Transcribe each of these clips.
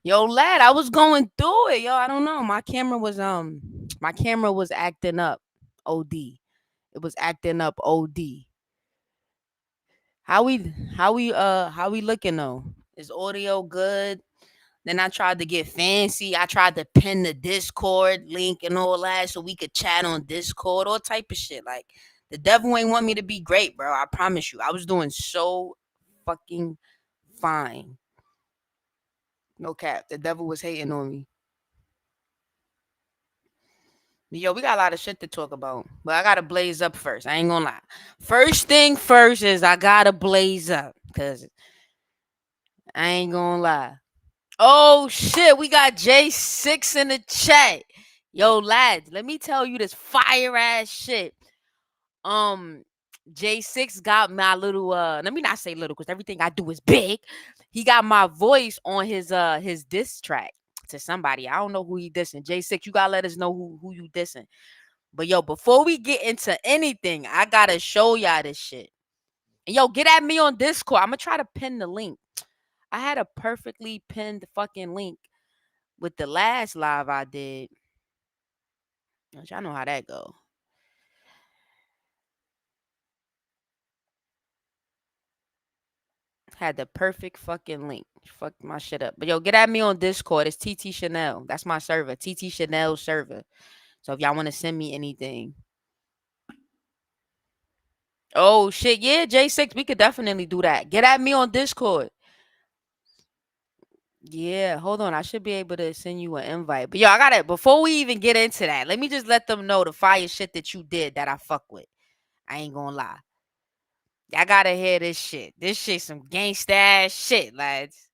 Yo, lad, I was going through it. Yo, I don't know. My camera was acting up. OD. It was acting up OD. How we looking though? Is audio good? Then I tried to get fancy. I tried to pin the Discord link and all that so we could chat on Discord, all type of shit. Like the devil ain't want me to be great, bro. I promise you. I was doing so fucking fine. No cap. The devil was hating on me. Yo, we got a lot of shit to talk about. But I gotta blaze up first. I ain't gonna lie. First thing first is I gotta blaze up. Cause I ain't gonna lie. Oh shit, we got J6 in the chat. Yo, lads, let me tell you this fire ass shit. Um, J6 got my little let me not say little because everything I do is big. He got my voice on his diss track to somebody. I don't know who he dissing. J6, you gotta let us know who you dissing. But yo, before we get into anything, I gotta show y'all this shit. And yo, get at me on Discord. I'm gonna try to pin the link. I had a perfectly pinned fucking link with the last live I did. Y'all know how that go. Had the perfect fucking link. Fucked my shit up. But yo, get at me on Discord. It's TT Shanell. That's my server. TT Shanell server. So if y'all want to send me anything. Oh shit. Yeah, J6. We could definitely do that. Get at me on Discord. Yeah, hold on. I should be able to send you an invite. But yo, I gotta before we even get into that, let me just let them know the fire shit that you did that I fuck with. I ain't gonna lie. I gotta hear this shit. This shit some gangsta ass shit, lads.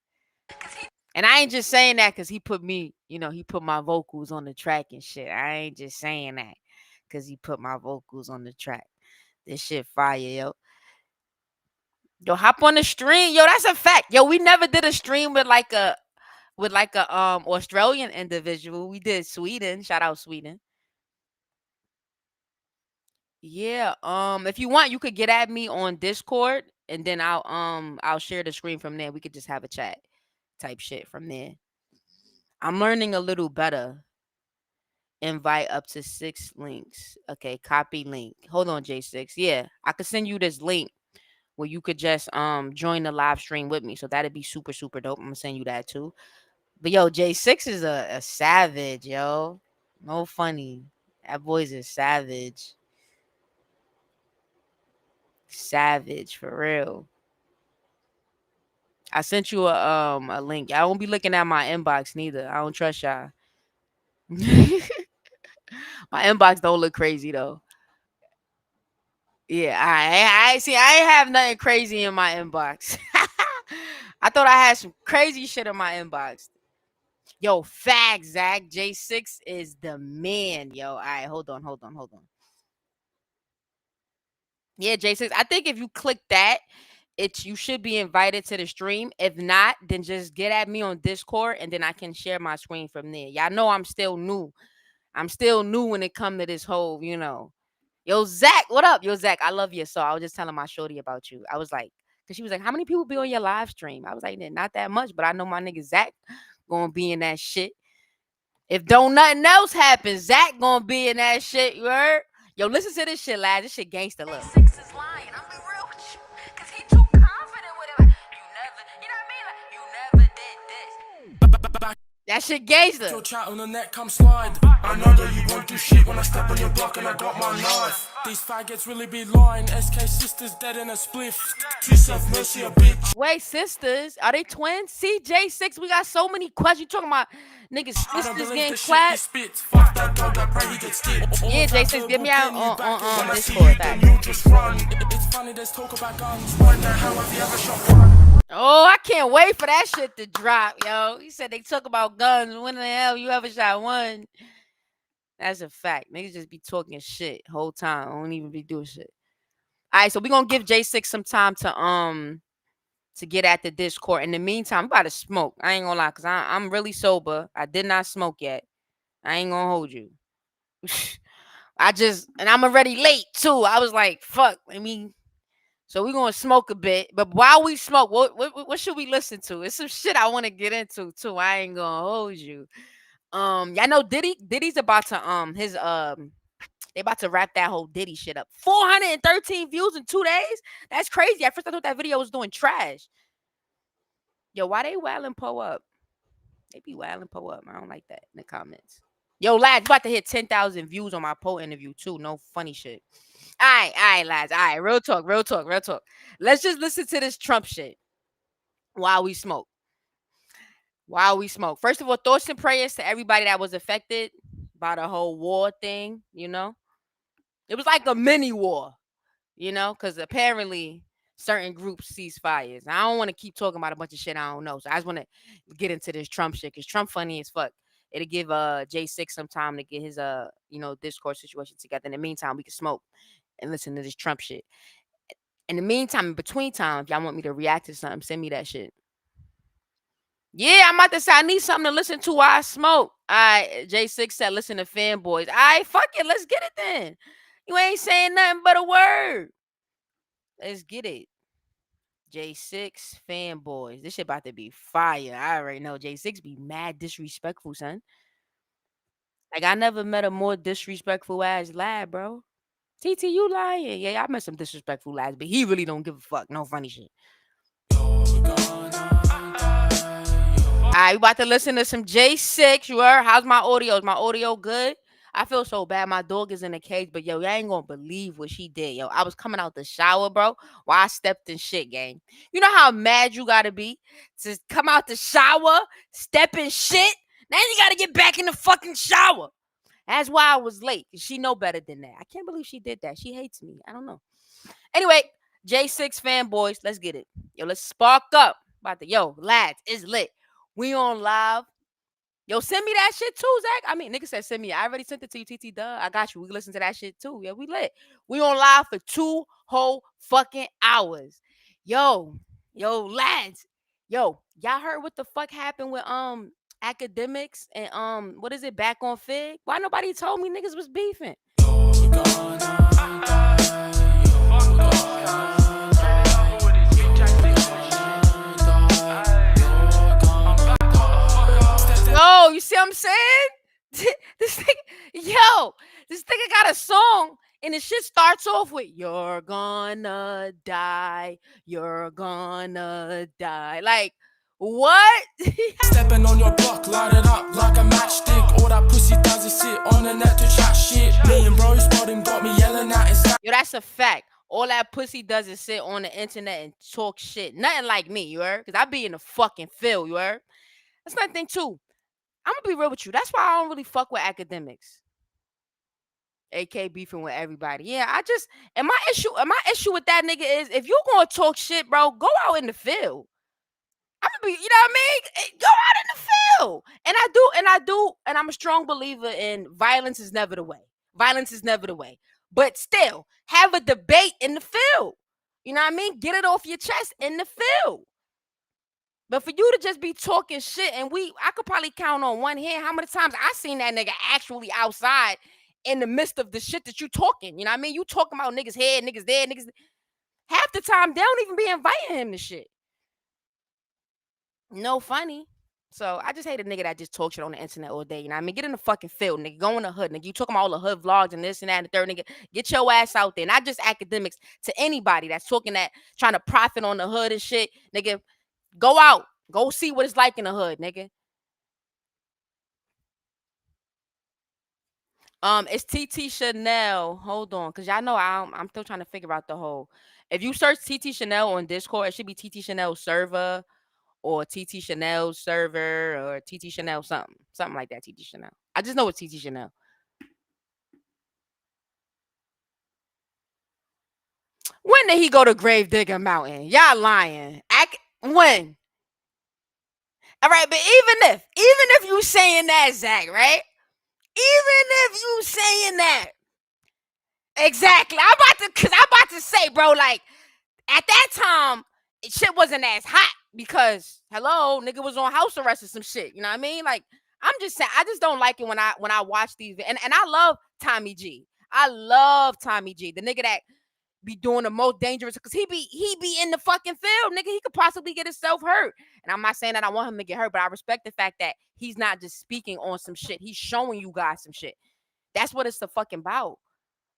And I ain't just saying that because he put me, he put my vocals on the track and shit. I ain't just saying that because he put my vocals on the track. This shit fire, yo. Yo, hop on the stream. Yo, that's a fact. Yo, we never did a stream with like a Australian individual. We did Sweden. Shout out Sweden. Yeah. If you want, you could get at me on Discord and then I'll share the screen from there. We could just have a chat type shit from there. I'm learning a little better. Invite up to 6 links. Okay, copy link. Hold on, J6. Yeah, I could send you this link where you could just join the live stream with me. So that'd be super, super dope. I'm gonna send you that too. But yo, J6 is a savage, yo. No funny. That boy's a savage. Savage for real. I sent you a link. I won't be looking at my inbox neither. I don't trust y'all. My inbox don't look crazy though. Yeah, I see. I ain't have nothing crazy in my inbox. I thought I had some crazy shit in my inbox. Yo, facts, Zach. J6 is the man, yo. All right, hold on. Yeah, J6. I think if you click that, you should be invited to the stream. If not, then just get at me on Discord and then I can share my screen from there. Y'all know I'm still new. I'm still new when it come to this whole. Yo, Zach, what up? Yo, Zach, I love you. So I was just telling my shorty about you. I was like, because she was like, how many people be on your live stream? I was like, not that much, but I know my nigga Zach gonna be in that shit. If don't nothing else happen, Zach gonna be in that shit. You heard? Yo, listen to this shit, lad. This shit gangsta look. Six is lying. I'm be real with you, cause he too confident with it. Like, you never, you know what I mean? Like, you never did this. That shit gangsta. Your chat on the neck, come slide. I know that you won't do shit when I step on your block and I got my knife. These faggots really be lying. SK sisters dead in a spliff. Two self mercy a bitch. Wait, sisters? Are they twins? See, J6, we got so many questions. You talking about niggas sisters getting clapped? Yeah, J6, get me out on Discord. It's funny, there's talk about guns. When the hell have you ever shot one? Oh, I can't wait for that shit to drop, yo. He said they talk about guns. When the hell you ever shot one? That's a fact. Niggas just be talking shit whole time. Don't even be doing shit. All right, so we gonna give J6 some time to get at the Discord. In the meantime, I'm about to smoke. I ain't gonna lie, cause I'm really sober. I did not smoke yet. I ain't gonna hold you. and I'm already late too. I was like, fuck. So we're gonna smoke a bit. But while we smoke, what should we listen to? It's some shit I want to get into too. I ain't gonna hold you. Y'all know Diddy's about to his they about to wrap that whole Diddy shit up. 413 views in 2 days. That's crazy. At first I thought that video was doing trash. Yo, why they wildin' Poe up? They be wildin' Poe up. I don't like that in the comments. Yo, lads, about to hit 10,000 views on my Poe interview too. No funny shit. All right, lads. All right, real talk, real talk, real talk. Let's just listen to this Trump shit while we smoke. While we smoke. First of all, thoughts and prayers to everybody that was affected by the whole war thing. You know, it was like a mini war. You know, because apparently certain groups cease fires. I don't want to keep talking about a bunch of shit I don't know. So I just want to get into this Trump shit because Trump funny as fuck. It'll give J6 some time to get his Discord situation together. In the meantime, we can smoke and listen to this Trump shit. In the meantime, in between time, if y'all want me to react to something, send me that shit. Yeah, I'm about to say I need something to listen to while I smoke. All right, J6 said listen to fanboys. All right, fuck it, let's get it then. You ain't saying nothing but a word. Let's get it. J6 fanboys. This shit about to be fire. I already know J6 be mad disrespectful, son. Like I never met a more disrespectful ass lad, bro. TT, you lying. Yeah, I met some disrespectful lads, but he really don't give a fuck. No funny shit. Alright, we about to listen to some J6. You heard? How's my audio? Is my audio good? I feel so bad. My dog is in the cage, but yo, y'all ain't gonna believe what she did. Yo, I was coming out the shower, bro, while I stepped in shit, gang. You know how mad you gotta be to come out the shower, step in shit? Now you gotta get back in the fucking shower. That's why I was late. She know better than that. I can't believe she did that. She hates me. I don't know. Anyway, J6 fanboys, let's get it. Yo, let's spark up. Lads, it's lit. We on live. Yo, send me that shit too, Zach. I mean, nigga said send me. I already sent it to you, TT Duh. I got you. We can listen to that shit too. Yeah, we lit. We on live for 2 whole fucking hours. Yo, lads. Yo, y'all heard what the fuck happened with academics and what is it, back on Fig? Why nobody told me niggas was beefing? Yo, you see what I'm saying? this nigga got a song and the shit starts off with "You're gonna die, you're gonna die." Like, what? Stepping on your block, light it up like a matchstick. All that pussy does is sit on the net to chat shit. Me and bro spotting got me yelling at his. Yo, that's a fact. All that pussy does is sit on the internet and talk shit. Nothing like me, you heard? Because I be in the fucking field, you heard? That's another thing too. I'm gonna be real with you. That's why I don't really fuck with academics. AK beefing with everybody. Yeah, and my issue with that nigga is if you gonna talk shit, bro, go out in the field. I'm gonna be, you know what I mean? Go out in the field. And I'm a strong believer in violence is never the way. Violence is never the way. But still, have a debate in the field. You know what I mean? Get it off your chest in the field. But for you to just be talking shit, and I could probably count on one hand how many times I seen that nigga actually outside in the midst of the shit that you talking. You know what I mean? You talking about niggas head, niggas there, niggas. Half the time, they don't even be inviting him to shit. No funny. So I just hate a nigga that just talk shit on the internet all day. You know what I mean? Get in the fucking field, nigga. Go in the hood, nigga. You talking about all the hood vlogs and this and that and the third, nigga. Get your ass out there. Not just academics, to anybody that's talking that, trying to profit on the hood and shit, nigga. Go out. Go see what it's like in the hood, nigga. It's TT Shanell. Hold on, cause y'all know I'm still trying to figure out the whole. If you search TT Shanell on Discord, it should be TT Shanell server or TT Shanell server or TT Shanell something like that. TT Shanell. I just know it's TT Shanell. When did he go to Gravedigger Mountain? Y'all lying. When? All right, but even if you saying that, Zach, right? Even if you saying that, exactly. I'm about to say, bro, like at that time, shit wasn't as hot because hello, nigga was on house arrest or some shit. You know what I mean? Like, I'm just saying, I just don't like it when I watch these and I love Tommy G. I love Tommy G, the nigga that be doing the most dangerous because he be in the fucking field, nigga. He could possibly get himself hurt. And I'm not saying that I want him to get hurt, but I respect the fact that he's not just speaking on some shit. He's showing you guys some shit. That's what it's the fucking about.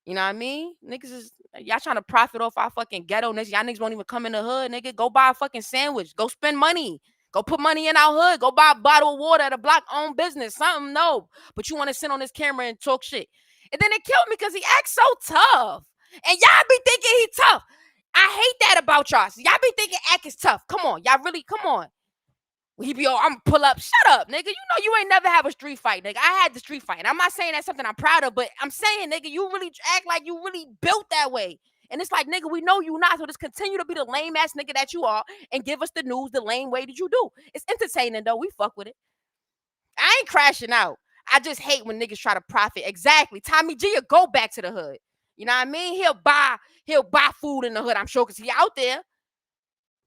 You know what I mean? Niggas is y'all trying to profit off our fucking ghetto niggas. Y'all niggas won't even come in the hood, nigga. Go buy a fucking sandwich. Go spend money. Go put money in our hood. Go buy a bottle of water at a block owned business. Something, no. But you want to sit on this camera and talk shit. And then it killed me because he acts so tough. And y'all be thinking he tough. I hate that about y'all. So y'all be thinking Ack is tough. Come on. Y'all really, come on. He be all, I'm pull up. Shut up, nigga. You know you ain't never have a street fight, nigga. I had the street fight. And I'm not saying that's something I'm proud of, but I'm saying, nigga, you really act like you really built that way. And it's like, nigga, we know you not. So just continue to be the lame ass nigga that you are and give us the news the lame way that you do. It's entertaining though. We fuck with it. I ain't crashing out. I just hate when niggas try to profit. Exactly. Tommy G will go back to the hood. You know what I mean? He'll buy food in the hood, I'm sure, because he out there.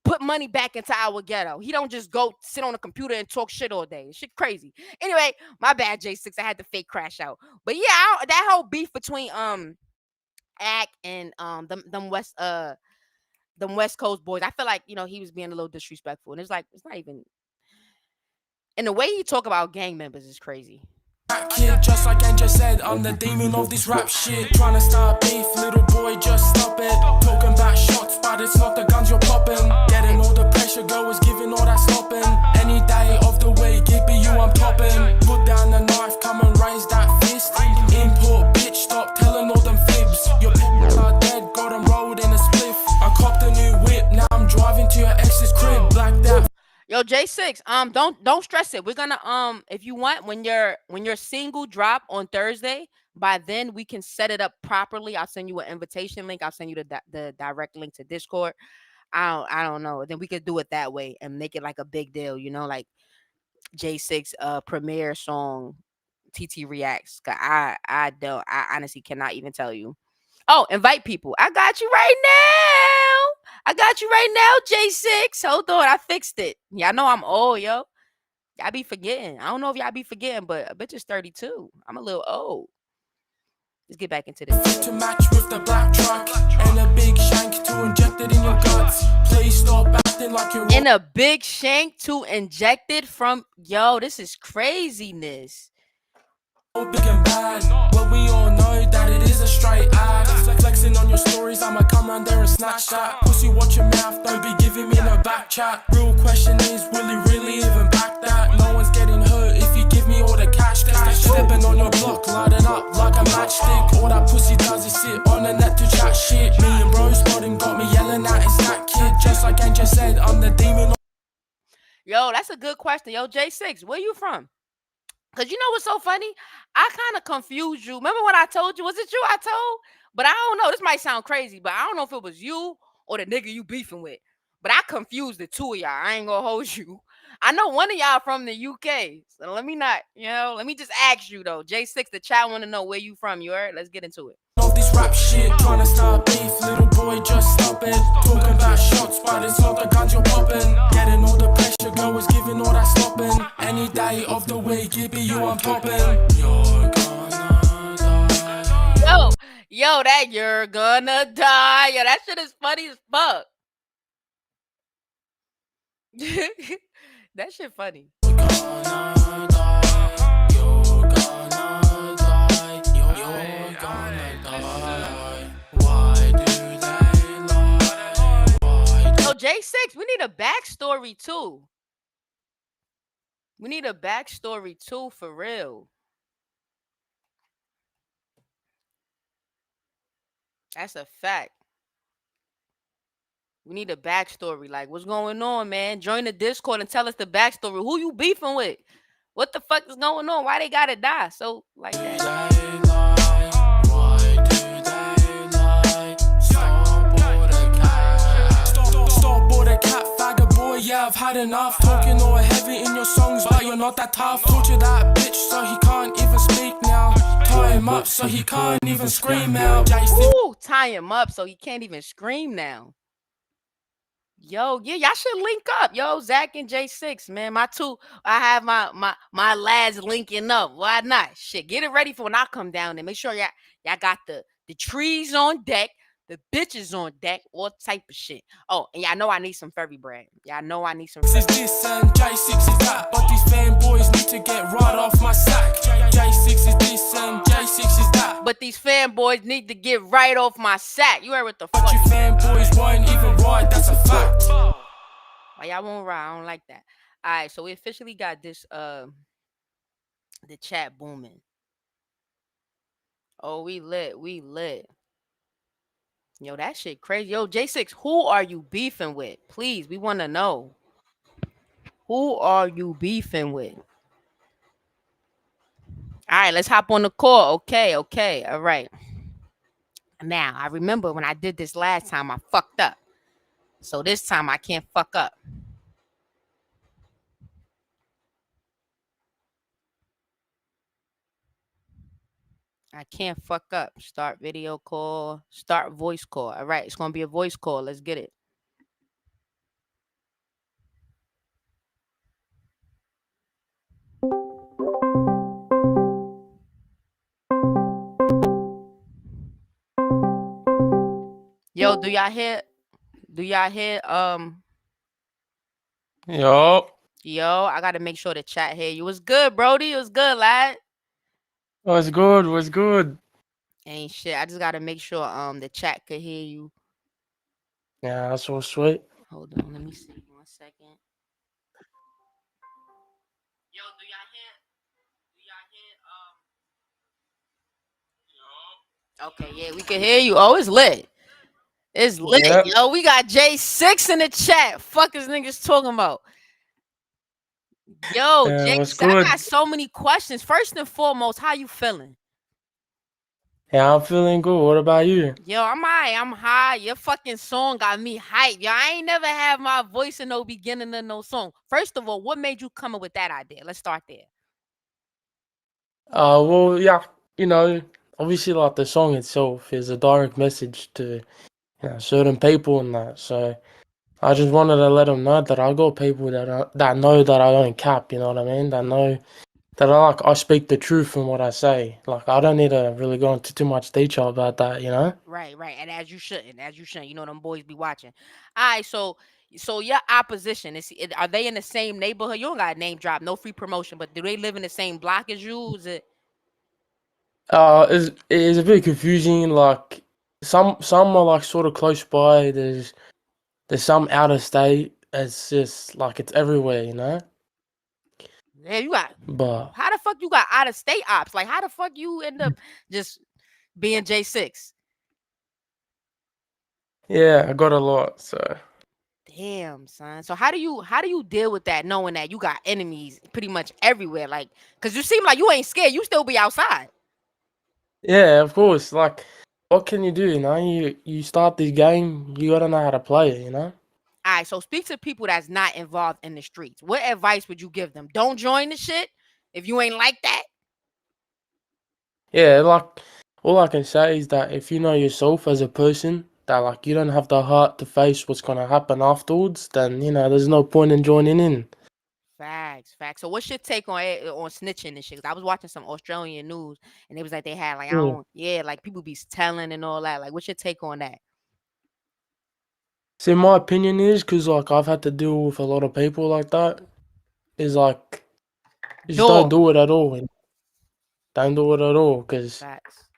Put money back into our ghetto. He don't just go sit on the computer and talk shit all day. Shit crazy. Anyway, my bad, J6. I had to fake crash out. But yeah, that whole beef between Ack and them West Coast boys. I feel like, you know, he was being a little disrespectful. And it's like, it's not even. And the way he talk about gang members is crazy. Kid, just like Angel said, I'm the demon of this rap shit. Trying to start beef, little boy, just stop it. Talking about shots, but it's not the guns you're popping. Getting all the pressure, girl is giving all that slopping. Any day of the week, it be you I'm popping. Put down the knife, come and raise that fist. Import, bitch, stop telling all them fibs. Your parents are dead, got them rolled in a spliff. I copped a new whip, now I'm driving to your ex's crib. Black that. Yo, J6, don't stress it. We're gonna if you want, when your single drop on Thursday, by then we can set it up properly. I'll send you an invitation link. I'll send you the direct link to Discord. I don't know. Then we could do it that way and make it like a big deal, you know, like J6 premiere song TT reacts. I honestly cannot even tell you. Oh, invite people. I got you right now. I got you right now, J6. Hold on, I fixed it. Y'all know I'm old, yo. Y'all be forgetting. I don't know if y'all be forgetting, but a bitch is 32. I'm a little old. Let's get back into this. To match with the black truck and a big shank to inject it in your guts. Please stop acting like you're in a big shank to inject it from. Yo, this is craziness. Big and bad, well we all know that it is a straight act. Flexing on your stories, I'ma come round there and snatch that. Pussy, watch your mouth, don't be giving me no back chat. Real question is, will he really even back that? No one's getting hurt if you give me all the cash. Stepping on your block, light it up like a matchstick. All that pussy does is sit on the net to chat shit. Me and bro spotting got me yelling at his that kid. Just like Angel said, I'm the demon. Yo, that's a good question. Yo, J6, where you from? Because you know what's so funny? I kind of confused you. Remember when I told you? Was it you I told? But I don't know. This might sound crazy, but I don't know if it was you or the nigga you beefing with. But I confused the two of y'all. I ain't gonna hold you. I know one of y'all from the UK. So let me not, let me just ask you though. J6, the chat want to know where you from. You heard? Let's get into it. Of this rap shit, trying to start beef, little boy, just stop it. Talking about shots, but it's not the guns you're popping. Getting all the pressure, girl is giving all that slopping. Any day of the week, it be you I'm popping. You're gonna die. Yo, that you're gonna die. Yo, that shit is funny as fuck. That shit funny. J6, we need a backstory too. We need a backstory too, for real. That's a fact. We need a backstory. Like, what's going on, man? Join the Discord and tell us the backstory. Who you beefing with? What the fuck is going on? Why they gotta die? So, like that. Yeah, I've had enough. Talking all heavy in your songs, but you're not that tough. Torture that bitch so he can't even speak now. Tie him up so he can't even scream now. Ooh, tie him up so he can't even scream now. Yo, yeah, y'all should link up. Yo, Zach and J6, man. I have my lads linking up. Why not? Shit, get it ready for when I come down there. Make sure y'all got the trees on deck. The bitches on deck, all type of shit. Oh, and y'all know I need some furry bread. Y'all know I need some This furry. is this and J6 is that, but these fanboys need to get right off my sack. J6 is this and J6 is that, But these fanboys need to get right off my sack. You heard what the but fuck? you fanboys won't even ride, that's a fact. Why y'all won't ride? I don't like that. All right, so we officially got this. The chat booming. Oh, we lit. We lit. Yo, that shit crazy. Yo, J6, who are you beefing with? Please, we want to know. Who are you beefing with? All right, let's hop on the call. Okay, okay. All right. Now, I remember when I did this last time, I fucked up. So this time I can't fuck up. I can't fuck up. Start video call, start voice call. All right, it's going to be a voice call. Let's get it. Yo, do y'all hear? Do y'all hear? Yo, Yo, I gotta make sure the chat hear you. Was good, Brody. It was good, lad. what's good? What's good? Ain't shit. I just gotta make sure the chat could hear you. Yeah, that's so sweet. Hold on, let me see. 1 second. Yo, do y'all hear? Do y'all hear? Okay, yeah, we can hear you. Oh, it's lit. It's lit. Yeah, Yo, we got J6 in the chat. Fuck is niggas talking about? Yo, what's J6, I got good? so many questions. First and foremost, how you feeling? Yeah, I'm feeling good. What about you? Yo, I'm high. I'm high. Your fucking song got me hyped. Yo, I ain't never had my voice in no beginning of no song. First of all, what made you come up with that idea? Let's start there. Well, yeah, you know, obviously, like the song itself is a direct message to certain people and that. So I just wanted to let them know that I got people that know that I don't cap. You know what I mean? That know that I speak the truth in what I say. Like I don't need to really go into too much detail about that. You know? Right, right. And as you shouldn't, as you shouldn't. You know them boys be watching. All right, so your opposition are they in the same neighborhood? You don't got a name drop, no free promotion, but do they live in the same block as you? Is it It's a bit confusing. Like some are like sort of close by. There's some out of state. It's just like it's everywhere, you know. yeah, you got But how the fuck you got out of state ops? Like how the fuck you end up just being J6? yeah, I got a lot. So Damn, son. So how do you deal with that knowing that you got enemies pretty much everywhere? Like, cause you seem like you ain't scared. You still be outside. yeah, of course. Like, what can you do? You know, you start this game. You gotta know how to play it. You know. All right, so speak to people that's not involved in the streets. What advice would you give them? Don't join the shit if you ain't like that. Yeah, like all I can say is that if you know yourself as a person, that like you don't have the heart to face what's gonna happen afterwards, then there's no point in joining in. Facts, facts. So what's your take on snitching and shit? 'Cause I was watching some Australian news and it was like they had like I Mm. don't yeah like people be telling and all that. Like, what's your take on that? See, my opinion is because like I've had to deal with a lot of people like that. Is like just don't Dog. do it at all. Don't do it at all because Facts.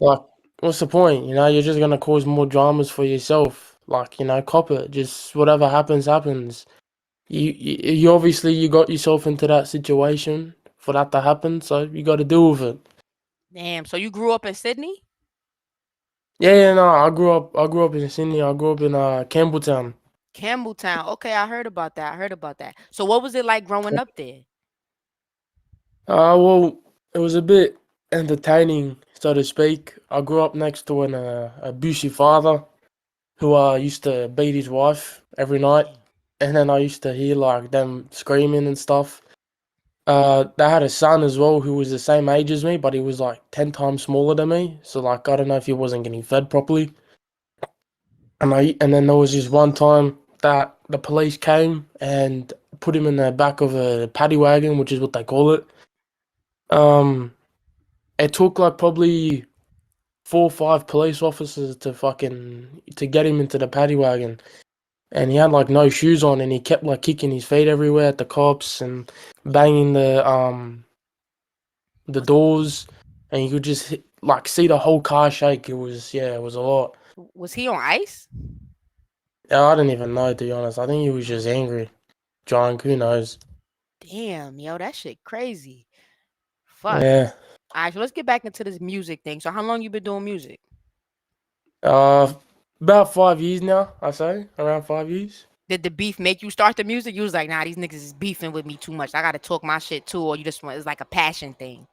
like what's the point? You're just gonna cause more dramas for yourself. Like cop it. Just whatever happens, happens. You obviously you got yourself into that situation for that to happen, so you got to deal with it. Damn. So you grew up in Sydney? Yeah, yeah, no. I grew up in Sydney. I grew up in Campbelltown. Campbelltown. Okay, I heard about that. I heard about that. So what was it like growing up there? Well, it was a bit entertaining, so to speak. I grew up next to an abusive father who used to beat his wife every night, Damn. and then I used to hear like them screaming and stuff. They had a son as well who was the same age as me, but he was like 10 times smaller than me. So like I don't know if he wasn't getting fed properly. And then there was this one time that the police came and put him in the back of a paddy wagon, which is what they call it. Um, it took like probably 4 or 5 police officers to get him into the paddy wagon, and he had like no shoes on, and he kept like kicking his feet everywhere at the cops and banging the Was doors, and you could just like see the whole car shake. It was a lot. was he on ice? Yeah, I didn't even know, to be honest. I think he was just angry, drunk. Who knows? Damn, yo, that shit crazy. Fuck. Yeah. All right, so let's get back into this music thing. So how long you been doing music? Uh, about 5 years now. I say around 5 years. Did the beef make you start the music? You was like, nah, these niggas is beefing with me too much. I gotta talk my shit too, or you just want it's like a passion thing.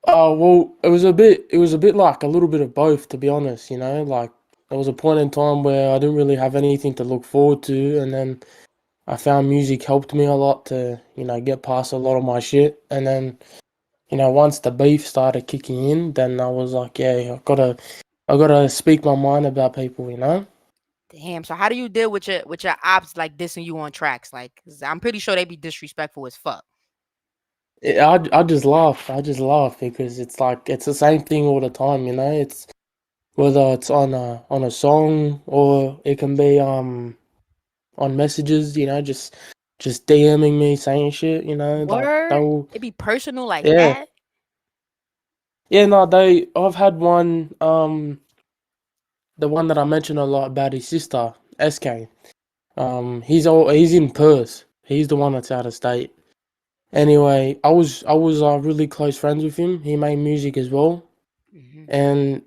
Well, it was a bit like a little bit of both, to be honest. Like there was a point in time where I didn't really have anything to look forward to, and then I found music helped me a lot to get past a lot of my shit, and then once the beef started kicking in, then I was like, yeah, I gotta speak my mind about people. Damn. So how do you deal with your ops like dissing you on tracks? Like, 'cause I'm pretty sure they be disrespectful as fuck. I just laugh. I just laugh because it's like it's the same thing all the time. It's whether it's on a song or it can be on messages. Just DMing me saying shit. Like Word? they'll It be personal like yeah that? yeah no I've had one the one that I mentioned a lot about his sister SK. He's in Perth. He's the one that's out of state. Anyway, I was really close friends with him. He made music as well, Hmm. and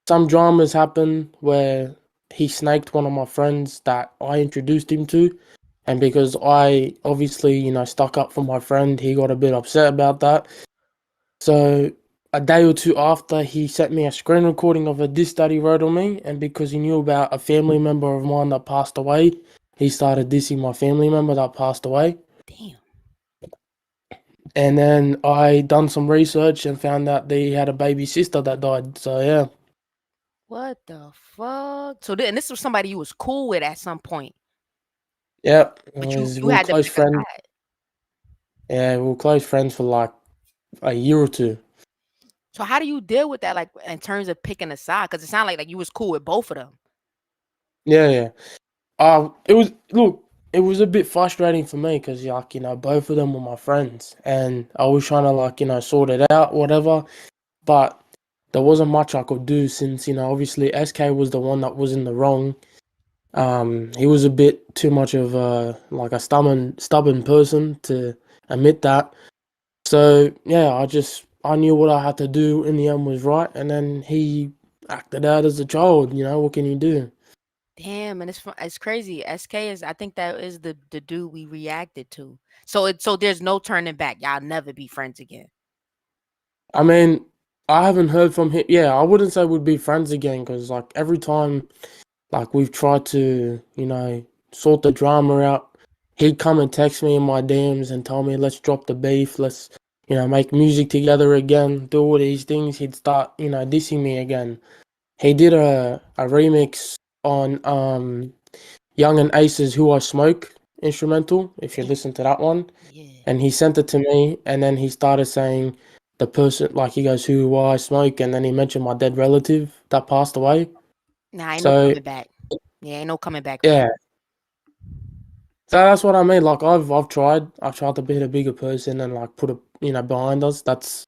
some dramas happened where he snaked one of my friends that I introduced him to, and because I obviously stuck up for my friend, he got a bit upset about that. So a day or two after, he sent me a screen recording of a diss that he wrote on me, and because he knew about a family member of mine that passed away, he started dissing my family member that passed away. Damn. And then I done some research and found out that he had a baby sister that died. So yeah, What the fuck? So and this was somebody you was cool with at some point, yeah, but you we you were had to close pick a friends. side. Yeah, we were close friends for like a year or two. So how do you deal with that, like in terms of picking a side? Because it sounded like you was cool with both of them. Yeah, yeah. It was a bit frustrating for me because like both of them were my friends, and I was trying to like sort it out, whatever. But there wasn't much I could do since obviously SK was the one that was in the wrong. He was a bit too much of like a stubborn person to admit that. So yeah, I knew what I had to do in the end was right, and then he acted out as a child. What can you do? Damn, and it's crazy. SK is I think that is the dude we reacted to. So there's no turning back. Y'all never be friends again. I mean, I haven't heard from him. Yeah, I wouldn't say we'd be friends again because like every time like we've tried to sort the drama out, he'd come and text me in my DMs and tell me let's drop the beef, let's make music together again, do all these things. He'd start dissing me again. He did a remix on Young and Ace's "Who I Smoke" instrumental. If you Damn. listen to that one, Yeah. and he sent it to me, and then he started saying the person like he goes, "Who I smoke," and then he mentioned my dead relative that passed away. Nah, ain't no So coming back. Yeah, ain't no coming back from yeah, that. so that's what I mean. Like I've tried to be a bigger person and like put it behind us. That's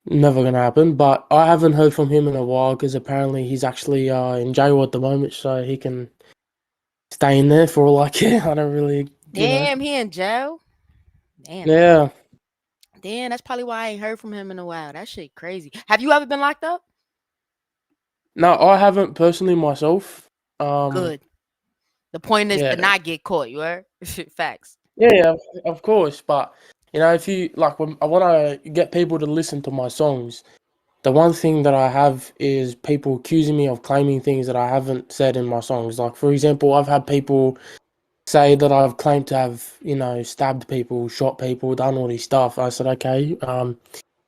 never gonna happen. But I haven't heard from him in a while because apparently he's actually in jail at the moment, so he can stay in there for all I care. I don't really. Damn, he in jail. Damn, Yeah. damn. That's probably why I ain't heard from him in a while. That shit crazy. Have you ever been locked up? No, I haven't personally myself. Um, Good. The point is to yeah, not get caught. You heard? Facts. yeah, of course. But if you like, when I want to get people to listen to my songs, the one thing that I have is people accusing me of claiming things that I haven't said in my songs. Like, for example, I've had people say that I've claimed to have, stabbed people, shot people, done all this stuff. I said, okay,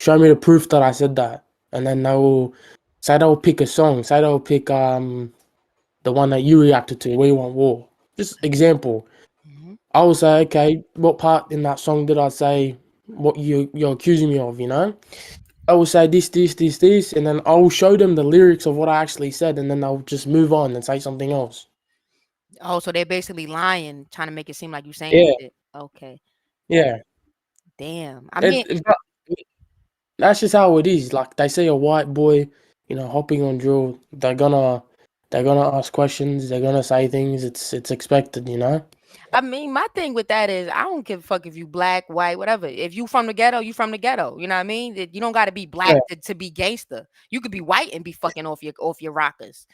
show me the proof that I said that. And then they'll pick a song, say they'll pick the one that you reacted to, We Want War. Just example. Hmm. I will say, okay, what part in that song did I say what you're accusing me of, I will say this, and then I will show them the lyrics of what I actually said, and then they'll just move on and say something else. Oh, so they're basically lying, trying to make it seem like you saying Yeah, shit. Okay. yeah. Damn. I mean, But that's just how it is. Like they see a white boy, hopping on drill, they're gonna ask questions, they're gonna say things. It's expected. my thing with that is I don't give a fuck if you black, white, whatever. If you from the ghetto, you from the ghetto. You know what I mean? You don't got to be Yeah, black to be gangster. You could be white and be fucking off your rockers.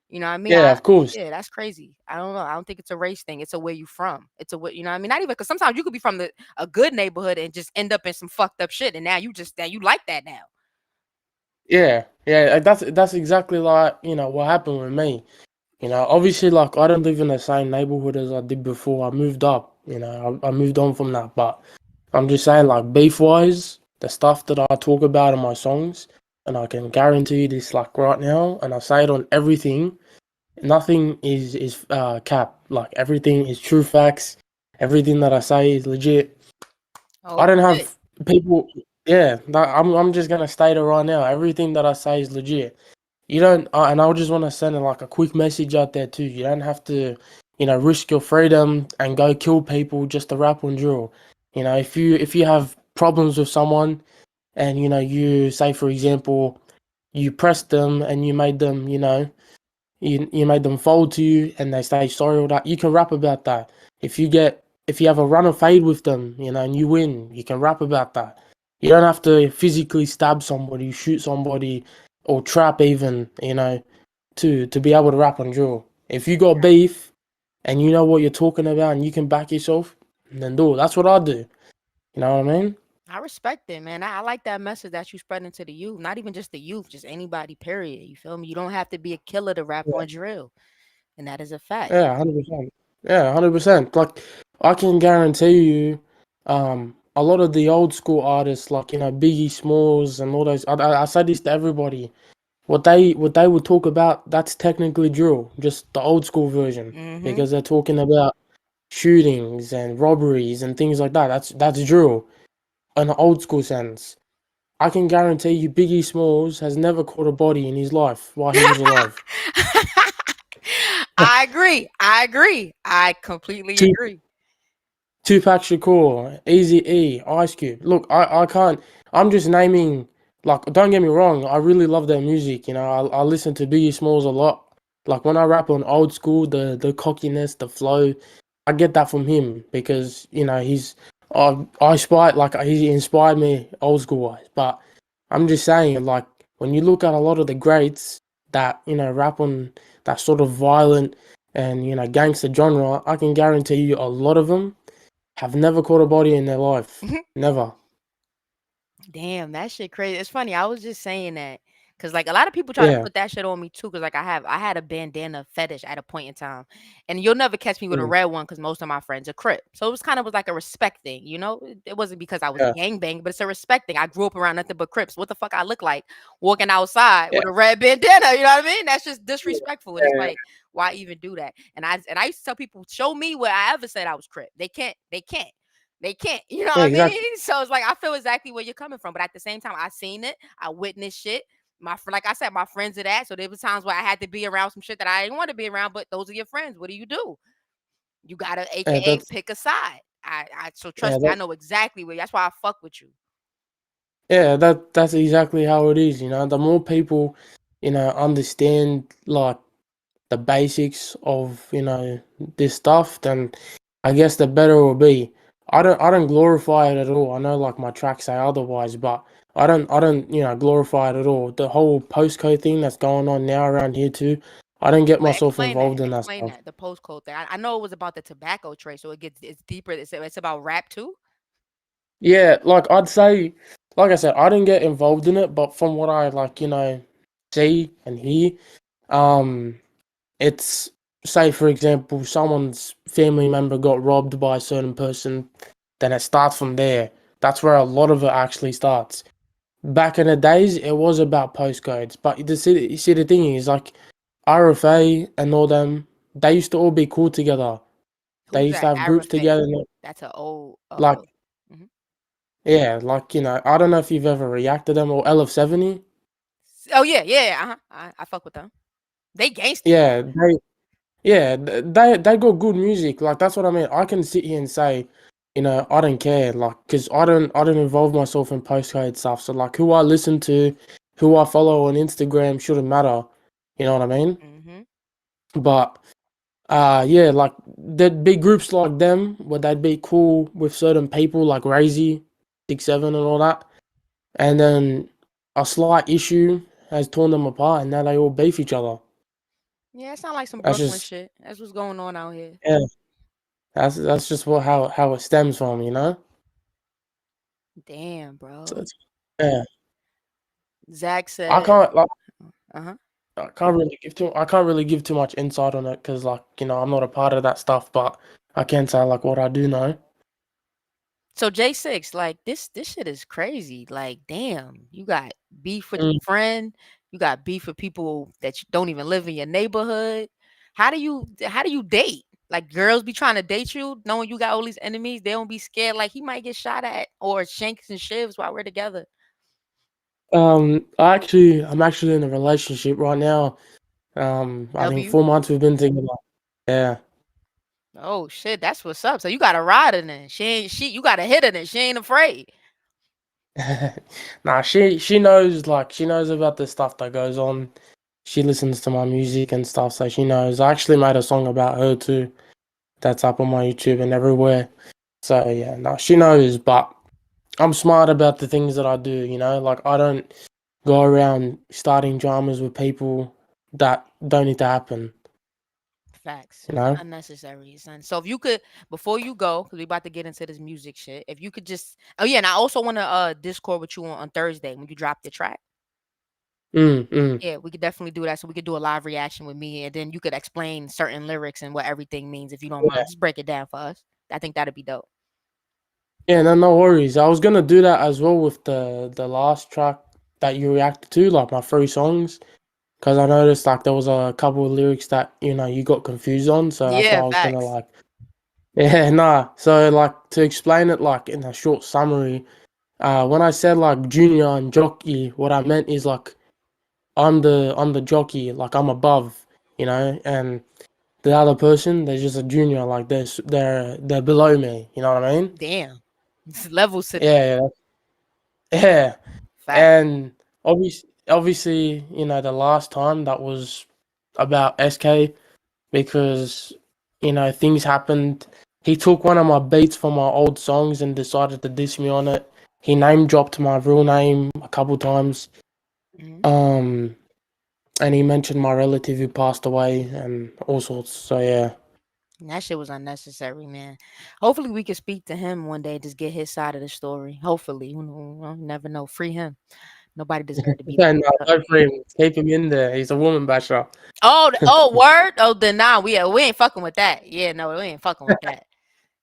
You know what I mean? yeah, of course. Yeah, that's crazy. I don't know. I don't think it's a race thing. It's a where you from. It's a you know what I mean? Not even because sometimes you could be from a good neighborhood and just end up in some fucked up shit, and now you like that now. Yeah, yeah. That's exactly like what happened with me. Obviously, like I don't live in the same neighborhood as I did before. I moved up. I moved on from that. But I'm just saying, like beef wise, the stuff that I talk about in my songs, and I can guarantee you this, like right now, and I say it on everything. Nothing is cap. Like everything is true facts. Everything that I say is legit. I Oh don't shit. have people. Yeah, I'm just gonna state it right now. Everything that I say is legit. You don't, and I just want to send like a quick message out there too. You don't have to, risk your freedom and go kill people just to rap on drill. If you have problems with someone, and you say for example, you pressed them and you made them, you made them fold to you and they say sorry or that, you can rap about that. If you have a run of fade with them, and you win, you can rap about that. You don't have to physically stab somebody, shoot somebody, or trap even, to be able to rap on drill. If you got beef and you know what you're talking about and you can back yourself, then do it. That's what I do. You know what I mean? I respect it, man. I like that message that you spreading to the youth. Not even just the youth, just anybody, period. You feel me? You don't have to be a killer to rap Yeah, on drill. And that is a fact. yeah, 100%. Yeah, 100%. Like I can guarantee you, a lot of the old school artists, like Biggie Smalls and all those. I say this to everybody. What they would talk about, that's technically drill, just the old school version, Mm-hmm. because they're talking about shootings and robberies and things like that. That's drill in an old school sense. I can guarantee you, Biggie Smalls has never caught a body in his life while he was alive. I agree. I agree. I completely Two agree. Tupac Shakur, Easy E, Ice Cube. Look, I can't. I'm just naming. Like, don't get me wrong. I really love their music. I listen to Biggie Smalls a lot. Like when I rap on old school, the cockiness, the flow, I get that from him because I inspired, like he inspired me old school wise. But I'm just saying, like when you look at a lot of the greats that rap on that sort of violent and gangster genre, I can guarantee you a lot of them have never caught a body in their life. Never. Damn, that shit crazy. It's funny. I was just saying that because like a lot of people try to Yeah. put that shit on me too. Because like I had a bandana fetish at a point in time, and you'll never catch me with a Mm. red one because most of my friends are Crip. So it was kind of was like a respect thing, you know. It wasn't because I was Yeah. gang bang, but it's a respect thing. I grew up around nothing but Crips. What the fuck I look like walking outside Yeah. with a red bandana? You know what I mean? That's just disrespectful. And it's Yeah. like why even do that? And I used to tell people, show me where I ever said I was Crip. They can't. They can't. They can't, you know Yeah. what I Exactly. mean? So it's like I feel exactly where you're coming from, but at the same time, I seen it, I witnessed shit. Like I said, my friends are that. So there was times where I had to be around some shit that I didn't want to be around, but those are your friends. What do? You gotta, Yeah. aka, That's pick a side. So yeah. trust me, I know exactly where. That's why I fuck with you. That's exactly how it is. The more people, understand like the basics of this stuff, then I guess the better it will be. I don't glorify it at all. I know like my tracks say otherwise, but I don't glorify it at all. The whole postcode thing that's going on now around here too. I don't get myself Explain that. involved in that Explain stuff. that. The postcode thing. I know it was about the tobacco trade, so it's deeper. It's about rap too. Yeah, like I'd say, like I said, I didn't get involved in it, but from what I like, see and hear, um, it's say for example, someone's family member got robbed by a certain person, then it starts from there. That's where a lot of it actually starts. Back in the days, it was about postcodes, but you see the thing is like RFA and all them, they used to all be cool together. They Who's used to that? have groups Arafat. together, That's a old. like Mhm. Yeah, like I don't know if you've ever reacted to them or LF70. Oh yeah, yeah. I fuck with them. They gangster. Yeah, they got good music. Like that's what I mean. I can sit here and say, I don't care, like, because I don't involve myself in postcode stuff. So like, who I listen to, who I follow on Instagram shouldn't matter. You know what I mean? Mm-hmm. But yeah, like there'd be groups like them where they'd be cool with certain people like Razy, 6 7 and all that, and then a slight issue has torn them apart, and now they all beef each other. Yeah, it sound like some That's Brooklyn just shit. That's what's going on out here. yeah, that's just what how it stems from. Damn, So bro. yeah, Zach I said, can't like uh-huh. I can't really give too much insight on it because like I'm not a part of that stuff, but I can say like what I do know. So J6, like this shit is crazy. Like, damn, you got beef with Mm. your friend, you got beef with people that you don't even live in your neighborhood. How do you date? Like girls be trying to date you, knowing you got all these enemies, they don't be scared like he might get shot at or shanks and shivs while we're together. I'm actually in a relationship right now. I think W. 4 months we've been together. Yeah. Oh shit, that's what's up. So you got a rider then. You got a hitter then. She ain't afraid. Nah, she knows about the stuff that goes on. She listens to my music and stuff, so she knows. I actually made a song about her too. That's up on my YouTube and everywhere. So yeah, no, she knows, but I'm smart about the things that I do. Like I don't go around starting dramas with people that don't need to happen, Facts. you know? Unnecessary, son. So if you could, before you go, because we about to get into this music shit, if you could just, oh yeah, and I also want to Discord with you on Thursday when you drop the track. Mm, mm. Yeah, we could definitely do that. So we could do a live reaction with me, and then you could explain certain lyrics and what everything means if you don't Yeah. mind. Just break it down for us. I think that'd be dope. Yeah, no worries. I was gonna do that as well with the last track that you reacted to, like my 3 songs, because I noticed like there was a couple of lyrics that you got confused on, so that's why Yeah, I was gonna facts. like, yeah, nah. So like to explain it like in a short summary, when I said like junior and jockey, what I meant is like I'm the jockey, like I'm above, and the other person they're just a junior, like they're below me. You know what I mean? Damn, it's levels to this. Yeah, yeah. Fact. And obviously, the last time that was about SK because things happened. He took one of my beats from my old songs and decided to diss me on it. He name dropped my real name a couple times. Mhm. Um, and he mentioned my relative who passed away and all sorts. So yeah, And that shit was unnecessary, man. Hopefully, we can speak to him one day, just get his side of the story. Hopefully, you never know. Free him. Nobody deserved to be and locked up. don't free him. Keep him in there. He's a woman basher. Oh, word. Oh, then nah, we ain't fucking with that. Yeah, no, we ain't fucking with that.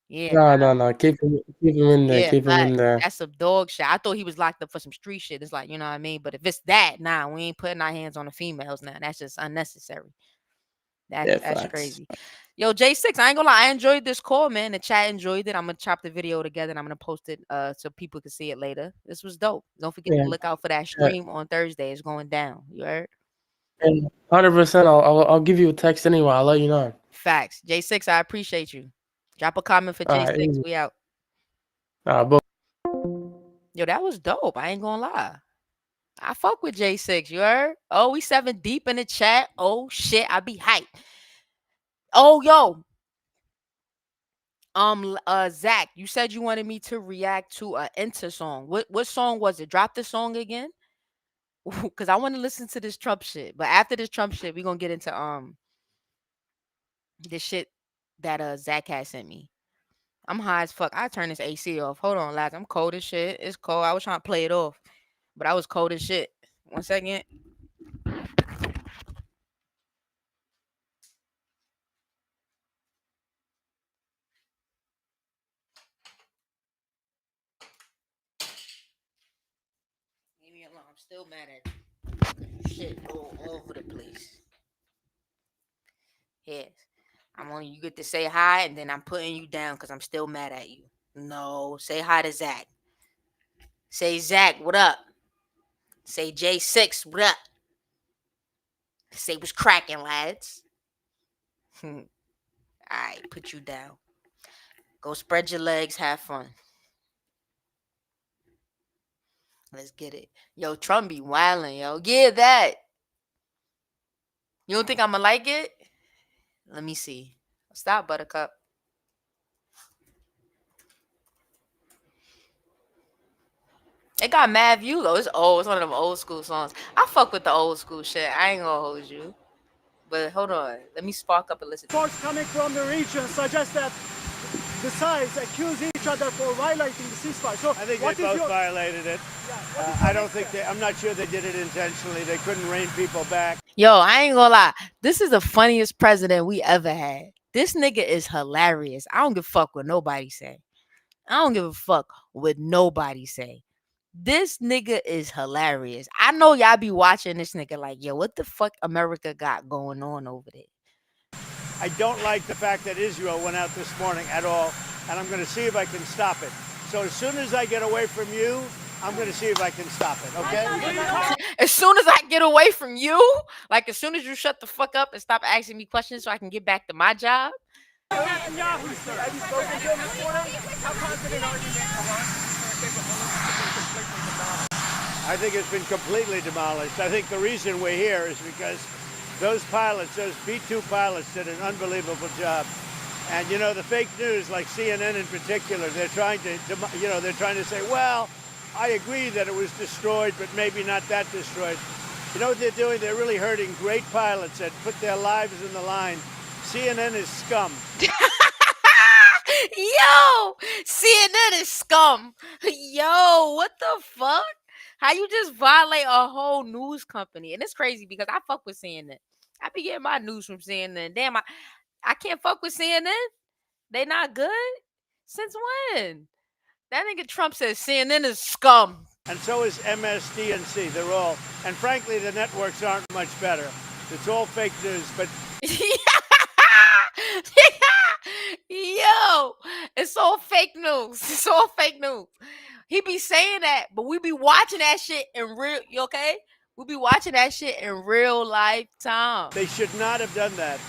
Yeah, No, no, no. Keep him in there. yeah, Keep him fact. in there. That's some dog shit. I thought he was locked up for some street shit. It's like, you know what I mean? But if it's that, nah, we ain't putting our hands on the females now. That's just unnecessary. Yeah, That's facts. crazy. Yo, J6, I ain't gonna lie, I enjoyed this call, man. The chat enjoyed it. I'm gonna chop the video together and I'm gonna post it so people can see it later. This was dope. Don't forget Yeah, to look out for that yeah. stream on Thursday. It's going down. You heard? 100%. I'll give you a text anyway. I'll let you know. Facts. J6, I appreciate you. Drop a comment for All right. J6. We out. But Yo, that was dope. I ain't gonna lie. I fuck with J6. You heard? Oh, we 7 deep in the chat. Oh shit, I be hyped. Oh, yo. Zach, you said you wanted me to react to a Enter song. What song was it? Drop the song again. Cause I want to listen to this Trump shit. But after this Trump shit, we gonna get into this shit that Zach had sent me. I'm high as fuck. I turn this AC off. Hold on, lads. I'm cold as shit. It's cold. I was trying to play it off, but I was cold as shit. 1 second. Leave me alone. I'm still mad at you. Shit all over the place. Yes. I'm on you get to say hi and then I'm putting you down because I'm still mad at you. No, say hi to Zach. Say Zach, what up? Say J6, what up? Say what's cracking, lads. Alright, put you down. Go spread your legs, have fun. Let's get it. Yo, Trump be wildin', yo. Yeah, that. You don't think I'ma like it? Let me see. Stop, Buttercup. It got mad view though. It's old. It's one of them old school songs. I fuck with the old school shit. I ain't gonna hold you. But hold on. Let me spark up and listen. Reports coming from the region suggest that the sides accuse each other for violating the ceasefire. So I think they both violated it. I don't think I'm not sure they did it intentionally. They couldn't rein people back. Yo, I ain't gonna lie. This is the funniest president we ever had. This nigga is hilarious. I don't give a fuck what nobody say. I don't give a fuck what nobody say. This nigga is hilarious. I know y'all be watching this nigga like, yo, what the fuck America got going on over there? I don't like the fact that Israel went out this morning at all, and I'm going to see if I can stop it. So as soon as I get away from you, I'm going to see if I can stop it, okay? As soon as I get away from you, like as soon as you shut the fuck up and stop asking me questions so I can get back to my job. Have you spoken to him this morning? How confident are you that Iran is capable of I think it's been completely demolished. I think the reason we're here is because those pilots, those B-2 pilots, did an unbelievable job. And you know, the fake news, like CNN in particular, they're trying to say, well, I agree that it was destroyed, but maybe not that destroyed. You know what they're doing? They're really hurting great pilots that put their lives in the line. CNN is scum. Yo, CNN is scum. Yo, what the fuck? How you just violate a whole news company? And it's crazy because I fuck with CNN. I be getting my news from CNN. Damn, I can't fuck with CNN. They not good? Since when? That nigga Trump says CNN is scum. And so is MSDNC. They're all, and frankly, the networks aren't much better. It's all fake news, but yo, it's all fake news. It's all fake news. He be saying that, but we be watching that shit in real. You okay? We be watching that shit in real life time. They should not have done that.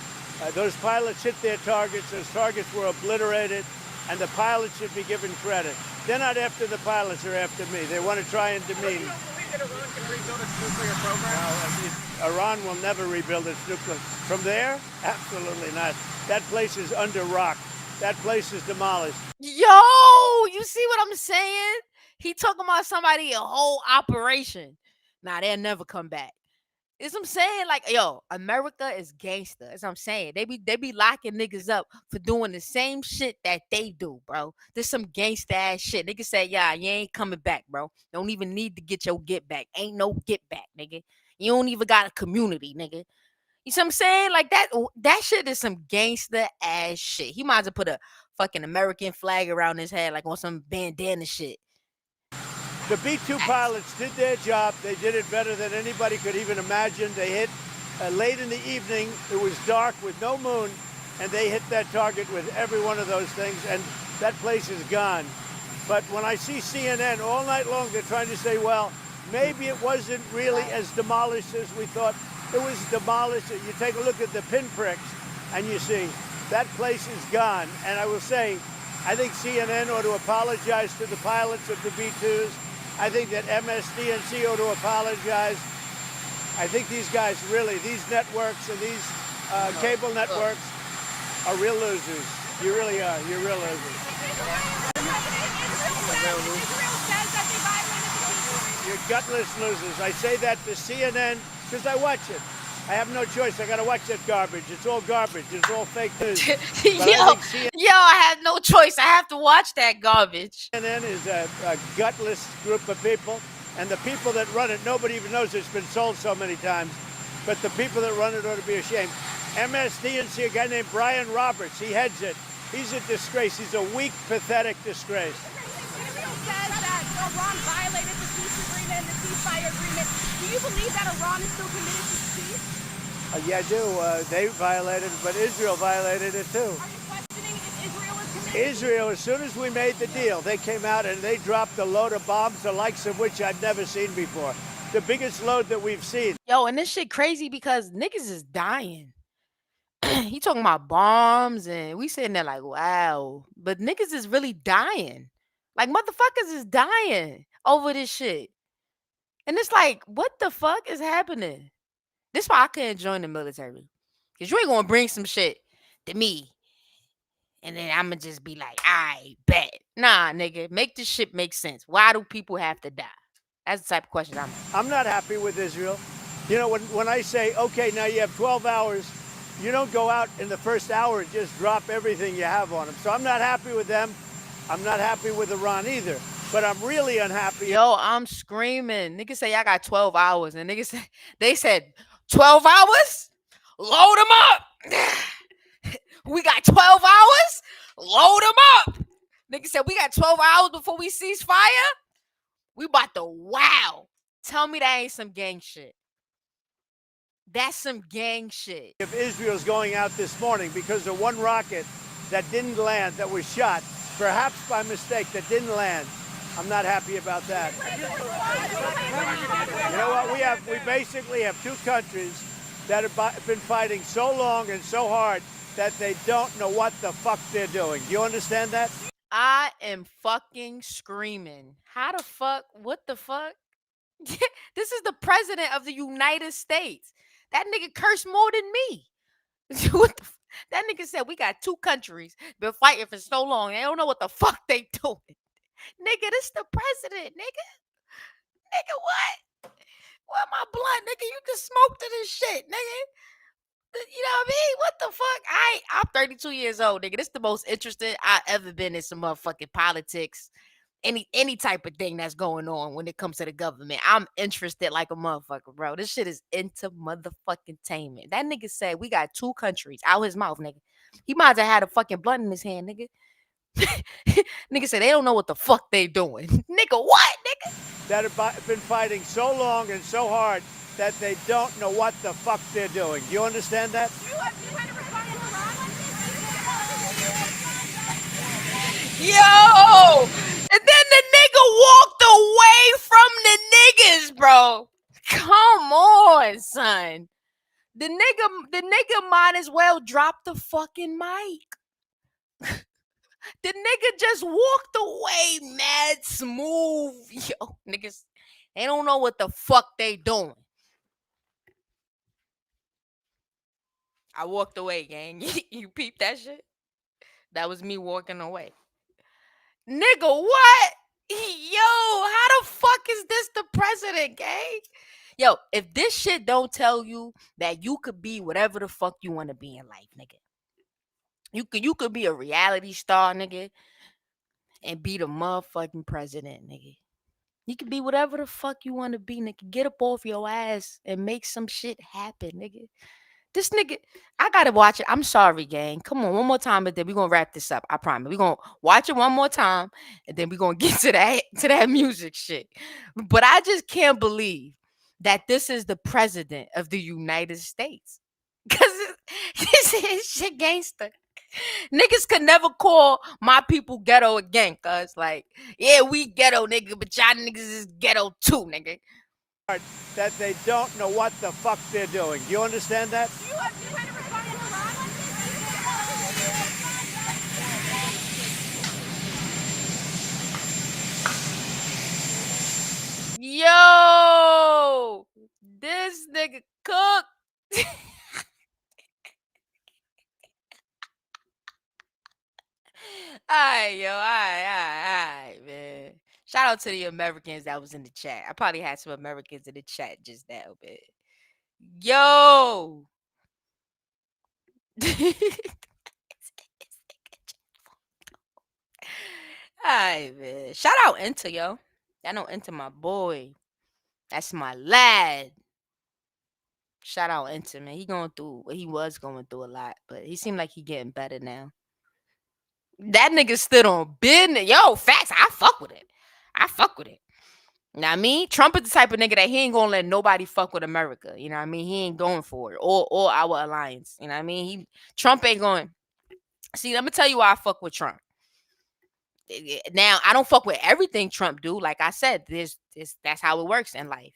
Those pilots hit their targets. Those targets were obliterated, and the pilots should be given credit. They're not after the pilots; they're after me. They want to try and demean. You don't believe that Iran can rebuild its nuclear program? No, Iran will never rebuild its nuclear. From there, absolutely not. That place is under rock. That place is demolished. Yo, you see what I'm saying? He talking about somebody a whole operation. Nah, they'll never come back. Is what I'm saying? Like, yo, America is gangster. That's what I'm saying. They be locking niggas up for doing the same shit that they do, bro. There's some gangster ass shit. Niggas say, yeah, you ain't coming back, bro. Don't even need to get your get back. Ain't no get back, nigga. You don't even got a community, nigga. You see what I'm saying? Like that shit is some gangster ass shit. He might as well put a fucking American flag around his head like on some bandana shit. The B-2 pilots did their job. They did it better than anybody could even imagine. They hit late in the evening. It was dark with no moon, and they hit that target with every one of those things, and that place is gone. But when I see CNN all night long, they're trying to say, well, maybe it wasn't really as demolished as we thought. It was demolished. You take a look at the pinpricks, and you see that place is gone. And I will say, I think CNN ought to apologize to the pilots of the B-2s. I think that MSDNC ought to apologize. I think these guys really, these networks and these cable networks are real losers. You really are. You're real losers. You're gutless losers. I say that to CNN because I watch it. I have no choice. I got to watch that garbage. It's all garbage. It's all fake news. I have no choice. I have to watch that garbage. CNN is a gutless group of people, and the people that run it, nobody even knows it's been sold so many times, but the people that run it ought to be ashamed. MSDNC, a guy named Brian Roberts, he heads it. He's a disgrace. He's a weak, pathetic disgrace. Israel says that Iran violated the peace agreement, the ceasefire agreement. Do you believe that Iran is still committed to peace? Yeah, I do. They violated it, but Israel violated it too. Are you questioning if Israel is committed Israel, as soon as we made the deal, they came out and they dropped a load of bombs, the likes of which I've never seen before. The biggest load that we've seen. Yo, and this shit crazy because niggas is dying. He talking about bombs and we sitting there like, wow. But niggas is really dying. Like motherfuckers is dying over this shit. And it's like, what the fuck is happening? This why I couldn't join the military. Cause you ain't gonna bring some shit to me. And then I'ma just be like, I bet. Nah, nigga, make this shit make sense. Why do people have to die? That's the type of question I'm not happy with Israel. You know, when I say, okay, now you have 12 hours, you don't go out in the first hour and just drop everything you have on them. So I'm not happy with them. I'm not happy with Iran either. But I'm really unhappy. Yo, I'm screaming. Niggas say y'all got 12 hours. And niggas say, they said 12 hours? Load them up. We got 12 hours? Load them up. Niggas said we got 12 hours before we cease fire? We about to wow. Tell me that ain't some gang shit. That's some gang shit. If Israel's going out this morning because of one rocket that didn't land, that was shot, perhaps by mistake, that didn't land, I'm not happy about that. You know what? We basically have two countries that have been fighting so long and so hard that they don't know what the fuck they're doing. Do you understand that? I am fucking screaming. How the fuck? What the fuck? This is the president of the United States. That nigga cursed more than me. What the that nigga said we got two countries been fighting for so long. They don't know what the fuck they doing. Nigga, this the president, nigga. Nigga, what? What my blunt, nigga? You can smoke to this shit, nigga. You know what I mean? What the fuck? I'm 32 years old, nigga. This the most interested I ever been in some motherfucking politics. Any type of thing that's going on when it comes to the government. I'm interested like a motherfucker, bro. This shit is into motherfucking tainment. That nigga said we got two countries out his mouth, nigga. He might have had a fucking blunt in his hand, nigga. Nigga said they don't know what the fuck they doing. Nigga, what, nigga? That have been fighting so long and so hard that they don't know what the fuck they're doing. Do you understand that? Yo! And then the nigga walked away from the niggas, bro. Come on, son. The nigga might as well drop the fucking mic. The nigga just walked away mad smooth. Yo, niggas, they don't know what the fuck they doing. I walked away, gang. You peeped that shit? That was me walking away. Nigga, what? Yo, how the fuck is this the president, gang? Yo, if this shit don't tell you that you could be whatever the fuck you want to be in life, nigga. You could be a reality star, nigga, and be the motherfucking president, nigga. You could be whatever the fuck you want to be, nigga. Get up off your ass and make some shit happen, nigga. This nigga, I gotta watch it. I'm sorry, gang. Come on, one more time, and then we're gonna wrap this up. I promise. We're gonna watch it one more time, and then we're gonna get to that music shit. But I just can't believe that this is the president of the United States. Cause this is shit gangster. Niggas could never call my people ghetto again, cuz like, yeah, we ghetto, nigga, but y'all niggas is ghetto too, nigga. That they don't know what the fuck they're doing. Do you understand that? Yo, this nigga cooked. Alright, yo, alright, man. Shout out to the Americans that was in the chat. I probably had some Americans in the chat just now, man. Yo. Alright, man. Shout out Inta, yo. I know Inta, my boy. That's my lad. Shout out Inta, man. He was going through a lot, but he seemed like he getting better now. That nigga stood on business. Yo, facts. I fuck with it. You know what I mean? Trump is the type of nigga that he ain't gonna let nobody fuck with America. You know what I mean? He ain't going for it. Or our alliance. You know what I mean? Trump ain't going. See, let me tell you why I fuck with Trump. Now I don't fuck with everything Trump do. Like I said, that's how it works in life.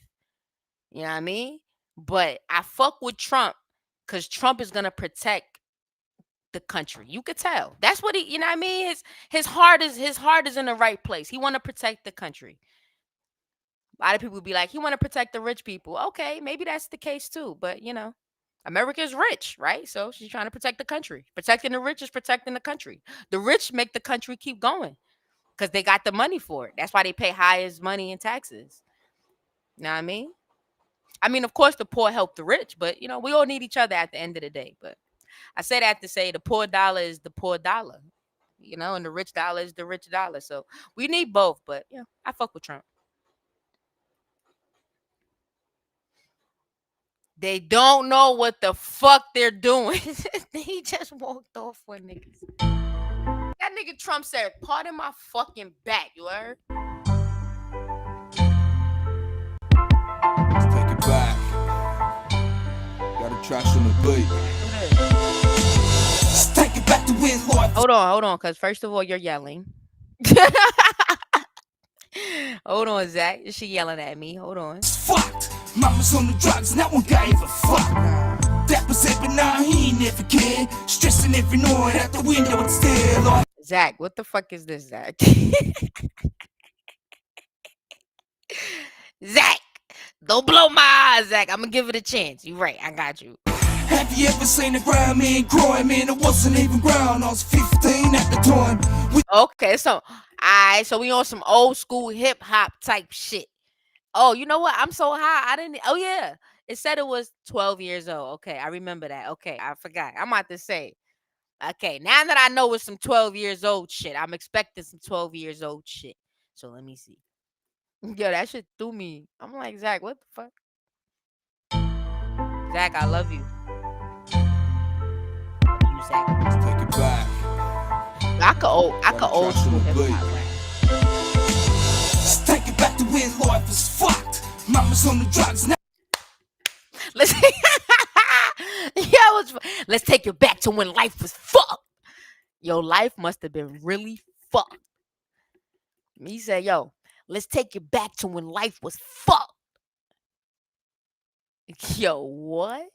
You know what I mean? But I fuck with Trump because Trump is gonna protect the country. You could tell. That's what he. You know what I mean? His heart is in the right place. He want to protect the country. A lot of people be like, he want to protect the rich people. Okay, maybe that's the case too. But America is rich, right? So she's trying to protect the country. Protecting the rich is protecting the country. The rich make the country keep going because they got the money for it. That's why they pay highest money in taxes. You know what I mean? I mean, of course, the poor help the rich, but we all need each other at the end of the day. But I say that to say the poor dollar is the poor dollar, and the rich dollar is the rich dollar. So we need both. But I fuck with Trump. They don't know what the fuck they're doing. He just walked off with niggas. That nigga Trump said, "Pardon my fucking back." You heard? Let's take it back. Got a trash on the beat. Let's take it back to win life. Hold on, because first of all, you're yelling. Hold on, Zach. She yelling at me. Hold on. It's fucked. Mama's on the drugs, and that one gave a fuck. That was it, but now he ain't never cared. Stressing every night out the window and stare like. Zach, what the fuck is this, Zach? Zach, don't blow my eyes, Zach. I'm gonna give it a chance. You right, I got you. Have you ever seen a ground man crying, man? It wasn't even ground. I was 15 at the time. Okay, so we on some old school hip hop type shit. Oh, you know what? I'm so high. I didn't. Oh yeah, it said it was 12 years old. Okay, I remember that. Okay, I forgot. I'm about to say. Okay, now that I know it's some 12 years old shit, I'm expecting some 12 years old shit. So let me see. Yo, that shit threw me. I'm like, Zach, what the fuck? Zach, I love you. Zach. Let's take it back. I could old school hip hop rap. Let's take it back to when life was fucked. Mama's on the drugs now. Let's take it back to when life was fucked. Yo, life must have been really fucked. Me say, yo, let's take it back to when life was fucked. Yo, what?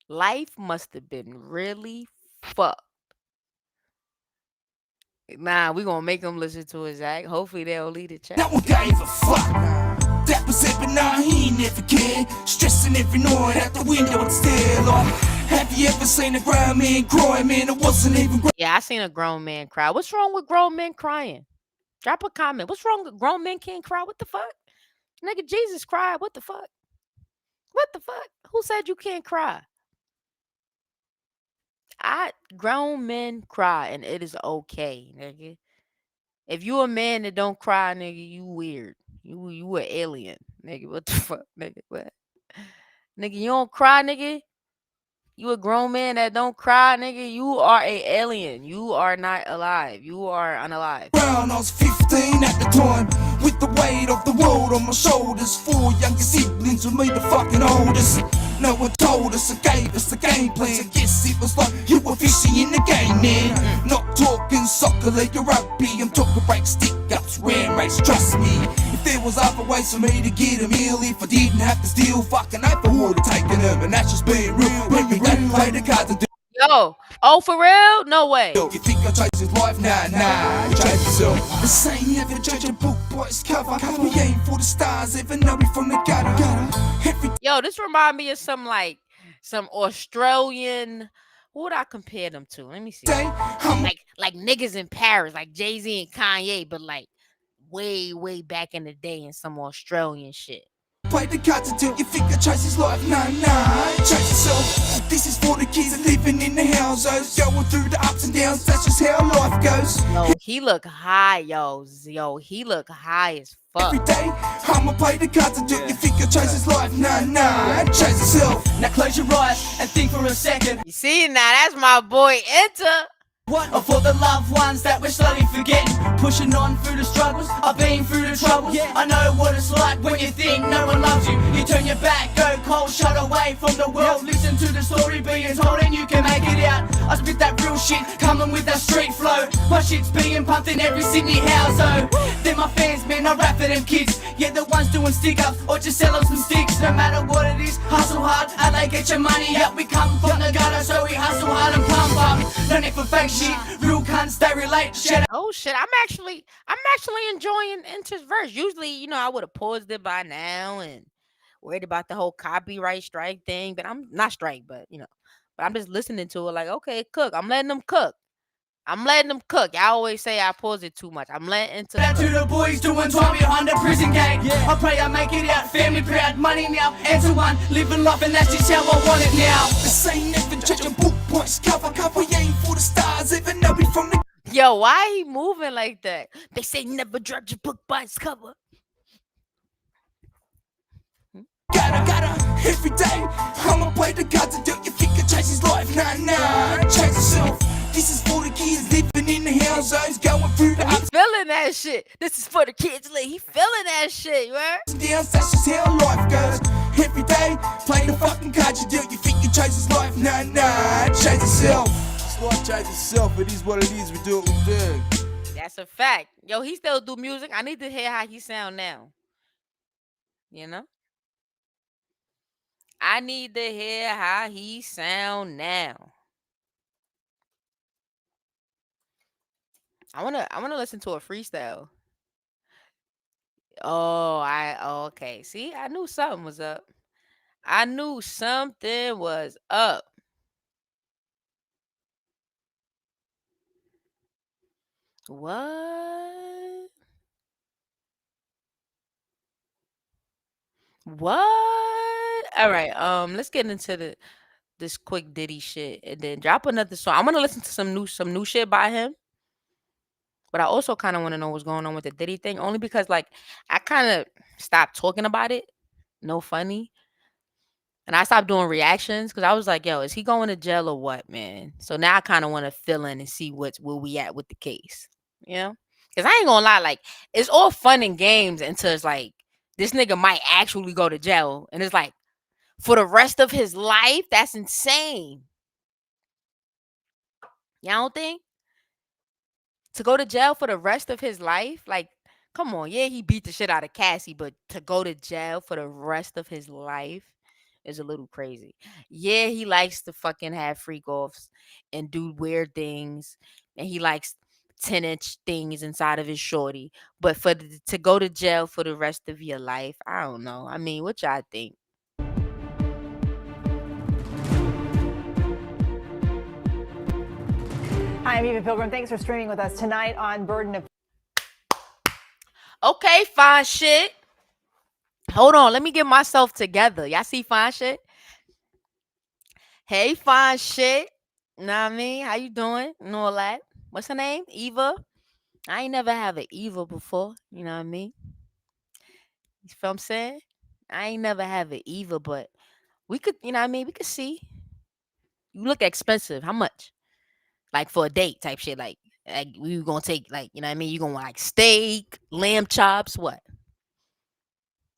Life must have been really fucked. Nah, we gonna make them listen to it, Zach. Hopefully they'll lead the chat. That one gave a fuck. That was it, but now he ain't never cared. Stressing every night out the window and stare like. Have you ever seen a grown man cry, man? It wasn't even. Yeah, I seen a grown man cry. What's wrong with grown men crying? Drop a comment. What's wrong with grown men can't cry? What the fuck? Nigga, Jesus cried. What the fuck? What the fuck? Who said you can't cry? Grown men cry and it is okay, nigga. If you a man that don't cry, nigga, you weird. You an alien, nigga. What the fuck, nigga? What? Nigga, you don't cry, nigga. You a grown man that don't cry, nigga. You are a alien. You are not alive. You are unalive. I was 15 at the time, with the weight of the world on my shoulders. 4 younger siblings with me, the fucking oldest. No one told us or gave us a game plan. I guess it was like you were fishing in the game, man. Not talking soccer like a rugby. I'm talking break stick-ups, ram race, trust me. If there was other ways for me to get a meal, if I didn't have to steal fucking I would have taken them. And that's just being real. When you rap, play the cards and do. Yo, oh, for real? No way. You think I chase his life? Nah, you chase yourself. The same, never judge a book by its cover. We aim for the stars, even though we from the gutter. Yo, this remind me of some Australian. Who would I compare them to? Let me see. Like niggas in Paris, like Jay-Z and Kanye, but like way back in the day in some Australian shit. Play the cards until you think I chase his life. Nah, chase yourself. This is for the kids living in the houses, going through the ups and downs. That's just how life goes. Yo, he look high, yo, he look high as fuck. Every day, I'ma play the cards until you think I chase his life. Nah, chase yourself. Now close your eyes and think for a second. You see, now that's my boy Enter. What? Or for the loved ones that we're slowly forgetting, pushing on through the struggles, I've been through the troubles. Yeah. I know what it's like when you think no one loves you. You turn your back, go cold, shut away from the world. Listen to the story being told and you can make it out. I spit that real shit, coming with that street flow. My shit's being pumped in every Sydney house, oh. They're my fans, man, I rap for them kids. Yeah, the ones doing stick-ups or just sell them some sticks. No matter what it is, hustle hard, and they get your money out. We come from the gutter, so we hustle hard and pump up. No need for fake shit, real cunts, they relate. Shut Oh shit, I'm actually enjoying Inter's verse. Usually, I would have paused it by now and worried about the whole copyright strike thing, but I'm not strike, but but I'm just listening to it like, okay, cook. I'm letting them cook. Y'all always say I pause it too much. I'm letting Inter out to the boys doing time behind the prison gate. Yeah. I pray I make it out, family proud, money now. Enter one, living life, and that's just how I want it now. This ain't never judging book points, cover, we aim for the stars, even though we from the. Yo, why he moving like that? They say never judge a book by its cover. Gotta, every day. I'ma play the cards until you think you change his life. Nah, change yourself. This is for the kids living in the houses, going through the ups. Feeling that shit. This is for the kids. Like, he feeling that shit, right? Downs, that's just how life goes. Every day, play the fucking cards until you think you change his life. Nah, change yourself. This life change itself. It is what it is. We do what we do. That's a fact. Yo, he still do music. I need to hear how he sound now. I need to hear how he sound now. I wanna listen to a freestyle. Okay. See, I knew something was up. What? What? All right. Let's get into this quick Diddy shit and then drop another song. I'm gonna listen to some new shit by him. But I also kind of want to know what's going on with the Diddy thing, only because I kind of stopped talking about it. No funny. And I stopped doing reactions because I was like, yo, is he going to jail or what, man? So now I kind of want to fill in and see where we at with the case. Because I ain't gonna lie, it's all fun and games until it's like this nigga might actually go to jail. And it's like, for the rest of his life, that's insane. Y'all don't think? To go to jail for the rest of his life? Come on. Yeah, he beat the shit out of Cassie, but to go to jail for the rest of his life is a little crazy. Yeah, he likes to fucking have freak offs and do weird things. And he likes 10-inch things inside of his shorty. But to go to jail for the rest of your life, I don't know. I mean, what y'all think? Hi, I'm Eva Pilgrim. Thanks for streaming with us tonight on Burden of... Okay, fine shit. Hold on, let me get myself together. Y'all see fine shit? Hey, fine shit. Know what I mean? How you doing? And all that. What's her name? Eva. I ain't never have an Eva before. You know what I mean? You feel what I'm saying? I ain't never have an Eva, but we could, you know what I mean? We could see. You look expensive. How much? For a date type shit. We gonna take, you know what I mean? You gonna want steak, lamb chops, what?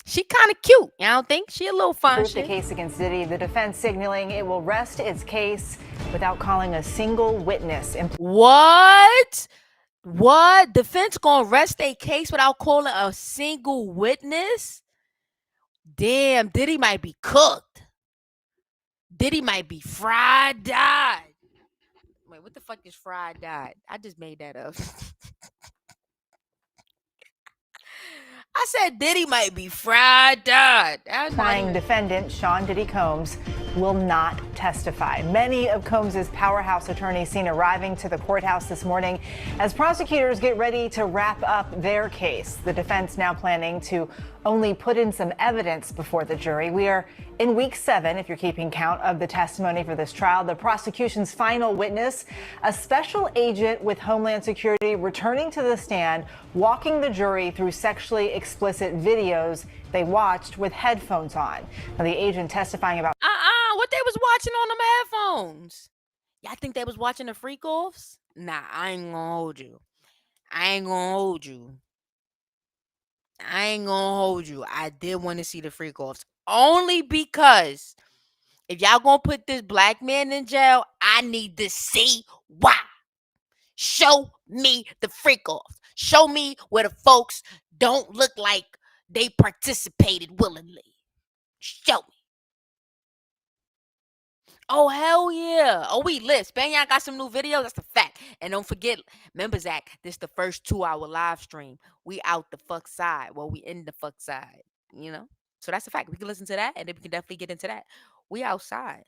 She kind of cute. You don't think? She a little fun shit. The case against Diddy, the defense signaling it will rest its case without calling a single witness. What? What? Defense gonna rest their case without calling a single witness? Damn, Diddy might be cooked. Diddy might be fried died. Wait, what the fuck is fried died? I just made that up. I said Diddy might be fried died. Testifying defendant Sean Diddy Combs will not testify. Many of Combs's powerhouse attorneys seen arriving to the courthouse this morning as prosecutors get ready to wrap up their case. The defense now planning to only put in some evidence before the jury. We are in week 7, if you're keeping count, of the testimony for this trial. The prosecution's final witness, a special agent with Homeland Security, returning to the stand, walking the jury through sexually explicit videos they watched with headphones on. Now, the agent testifying about what they was watching on them headphones. Y'all think they was watching the freak offs? Nah, I ain't gonna hold you. I ain't gonna hold you. I ain't gonna hold you. I did want to see the freak offs only because if y'all gonna put this black man in jail, I need to see why. Show me the freak offs. Show me where the folks don't look like they participated willingly. Show me. Oh, hell yeah. Oh, we lit. Spanian got some new videos. That's a fact. And don't forget, remember, Zach, this is the first 2-hour live stream. We out the fuck side. Well, we in the fuck side, you know? So that's a fact. We can listen to that, and then we can definitely get into that. We outside.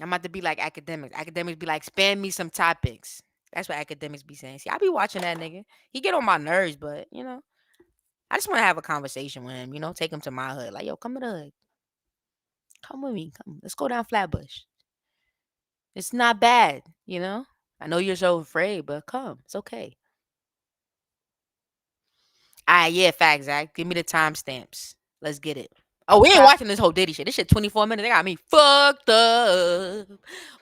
I'm about to be like academics. Academics be like, spam me some topics. That's what academics be saying. See, I be watching that nigga. He get on my nerves, but, you know, I just want to have a conversation with him, you know, take him to my hood. Like, yo, come to the hood. Come with me. Come. Let's go down Flatbush. It's not bad, you know? I know you're so afraid, but come. It's okay. Yeah, facts, Zach. Give me the timestamps. Let's get it. Oh, we ain't watching this whole Diddy shit. This shit 24 minutes. They got me fucked up.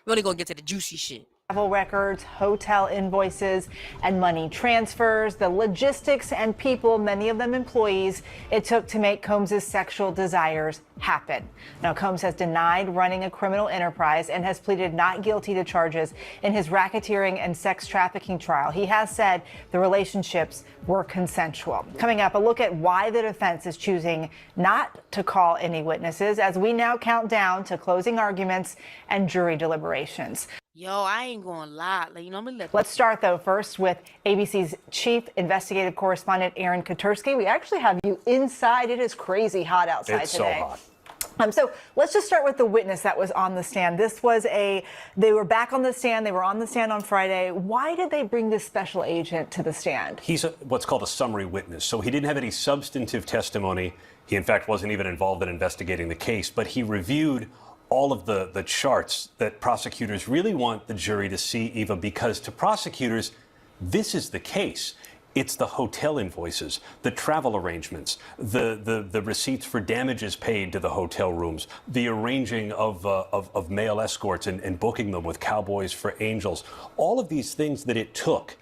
We only gonna get to the juicy shit. Travel records, hotel invoices, and money transfers, the logistics and people, many of them employees, it took to make Combs' sexual desires happen. Now, Combs has denied running a criminal enterprise and has pleaded not guilty to charges in his racketeering and sex trafficking trial. He has said the relationships were consensual. Coming up, a look at why the defense is choosing not to call any witnesses as we now count down to closing arguments and jury deliberations. Yo, I ain't gonna lie. Like, you know, Let's start, though, first with ABC's chief investigative correspondent, Aaron Katursky. We actually have you inside. It is crazy hot outside today. It's so hot. So let's just start with the witness that was on the stand. They were back on the stand. They were on the stand on Friday. Why did they bring this special agent to the stand? He's what's called a summary witness. So he didn't have any substantive testimony. He, in fact, wasn't even involved in investigating the case, but he reviewed all of the charts that prosecutors really want the jury to see, Eva, because to prosecutors, this is the case. It's the hotel invoices, the travel arrangements, the receipts for damages paid to the hotel rooms, the arranging of male escorts and booking them with cowboys for angels, all of these things that it took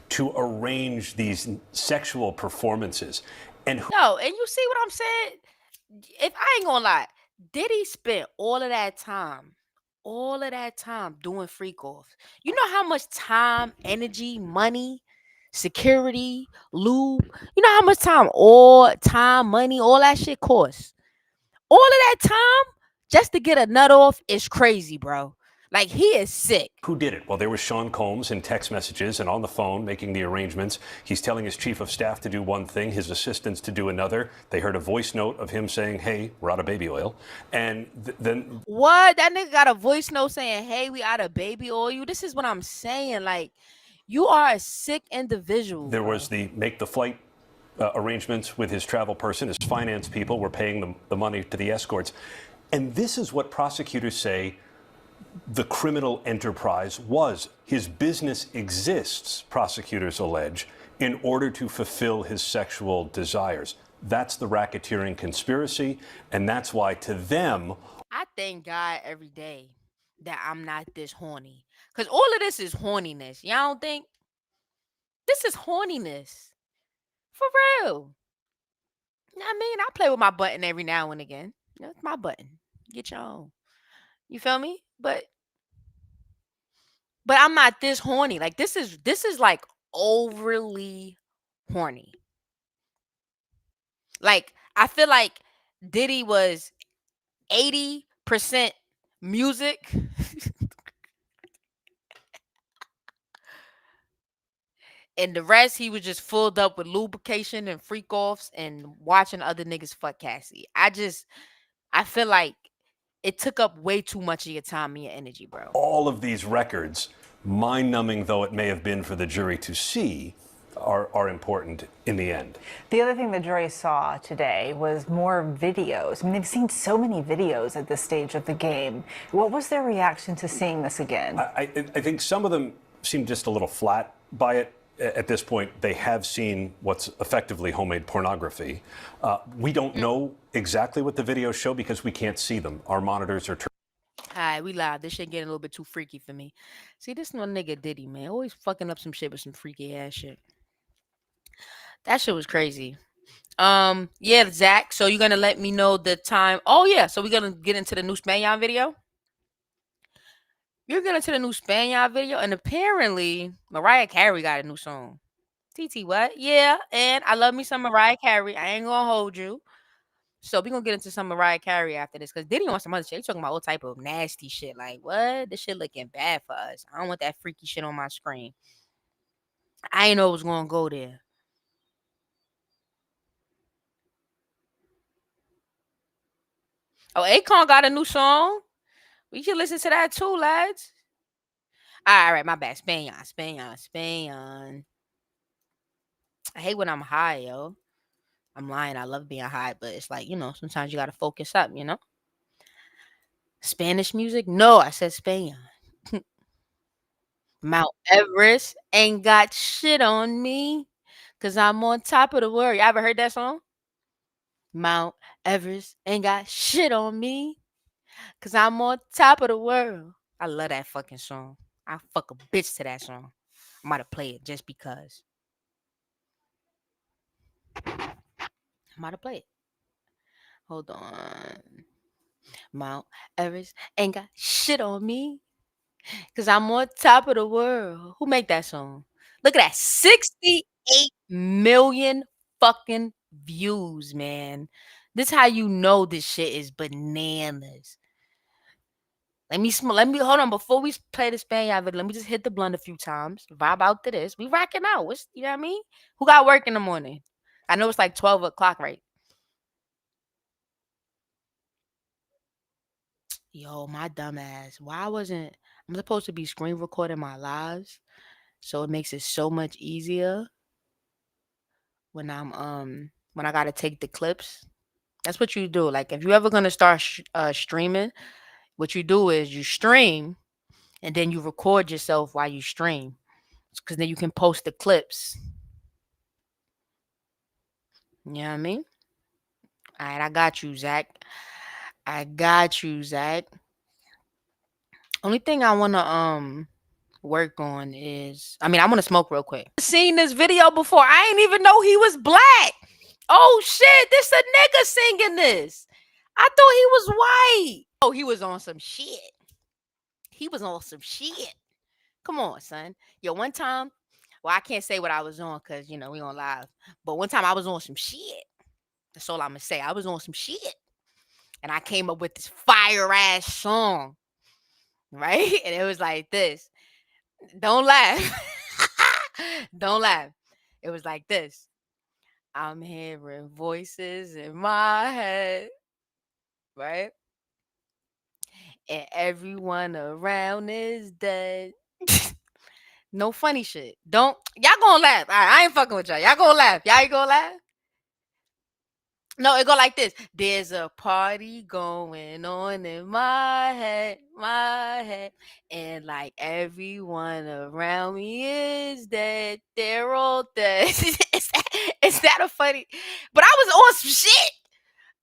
to arrange these sexual performances. And you see what I'm saying? If I ain't gonna lie, Diddy spent all of that time doing freak offs. You know how much time, energy, money, security, lube, you know how much time, money, all that shit costs. All of that time just to get a nut off is crazy, bro. Like, he is sick. Who did it? Well, there was Sean Combs in text messages and on the phone making the arrangements. He's telling his chief of staff to do one thing, his assistants to do another. They heard a voice note of him saying, hey, we're out of baby oil. And then... What? That nigga got a voice note saying, hey, we out of baby oil? This is what I'm saying. Like, you are a sick individual. There was the make the flight arrangements with his travel person. His finance people were paying them the money to the escorts. And this is what prosecutors say the criminal enterprise was. His business exists, prosecutors allege, in order to fulfill his sexual desires. That's the racketeering conspiracy, and that's why to them... I thank God every day that I'm not this horny. Because all of this is horniness. Y'all don't think? This is horniness. For real. You know what I mean? I play with my button every now and again. You know, it's my button. Get your own. You feel me? But I'm not this horny. Like, this is like overly horny. Like, I feel like Diddy was 80% music and the rest he was just filled up with lubrication and freak offs and watching other niggas fuck Cassie. I feel like it took up way too much of your time and your energy, bro. All of these records, mind-numbing though it may have been for the jury to see, are important in the end. The other thing the jury saw today was more videos. I mean, they've seen so many videos at this stage of the game. What was their reaction to seeing this again? I think some of them seemed just a little flat by it. At this point, they have seen what's effectively homemade pornography. We don't know exactly what the videos show because we can't see them. Our monitors are Alright, we live. This shit getting a little bit too freaky for me. See, this one nigga Diddy, man, always fucking up some shit with some freaky ass shit. That shit was crazy. Yeah, Zach. So you're gonna let me know the time. Oh yeah. So we're gonna get into the new Spanian video. You're getting into the new Spanian video, and apparently Mariah Carey got a new song. TT, what? Yeah, and I love me some Mariah Carey. I ain't gonna hold you. So we gonna get into some Mariah Carey after this, cause Diddy wants some other shit. He talking about all type of nasty shit. Like what? This shit looking bad for us. I don't want that freaky shit on my screen. I ain't know it was gonna go there. Oh, Akon got a new song. We should listen to that too, lads. All right, my bad. Spanian. I hate when I'm high, yo. I'm lying. I love being high, but it's like, sometimes you gotta focus up, Spanish music? No, I said Spain. Mount Everest ain't got shit on me. Cause I'm on top of the world. You ever heard that song? Mount Everest ain't got shit on me. Cause I'm on top of the world. I love that fucking song. I fuck a bitch to that song. I might have played it just because. I might have played it. Hold on. Mount Everest ain't got shit on me. Cause I'm on top of the world. Who make that song? Look at that. 68 million fucking views, man. This how you know this shit is bananas. Let me hold on before we play the Spaniard video. Let me just hit the blunt a few times. Vibe out to this. We rocking out. You know what I mean? Who got work in the morning? I know it's like 12 o'clock, right? Yo, my dumb ass. Why wasn't I'm supposed to be screen recording my lives? So it makes it so much easier when I gotta take the clips. That's what you do. Like if you ever gonna start streaming, what you do is you stream and then you record yourself while you stream, because then you can post the clips. You know what I mean? All right, I got you, Zach. Only thing I wanna work on is, I want to smoke real quick. Seen this video before. I ain't even know he was black. Oh shit, this a nigga singing this. I thought he was white. Oh, he was on some shit. Come on, son. Yo, one time, well, I can't say what I was on because we on live. But one time I was on some shit. That's all I'm gonna say. I was on some shit. And I came up with this fire ass song. Right? And it was like this. Don't laugh. Don't laugh. It was like this. I'm hearing voices in my head, right? And everyone around is dead. No funny shit. Don't y'all gonna laugh. All right, I ain't fucking with y'all. Y'all gonna laugh. Y'all ain't gonna laugh. No, it go like this. There's a party going on in my head, and like everyone around me is dead. They're all dead. Is that a funny? But I was on some shit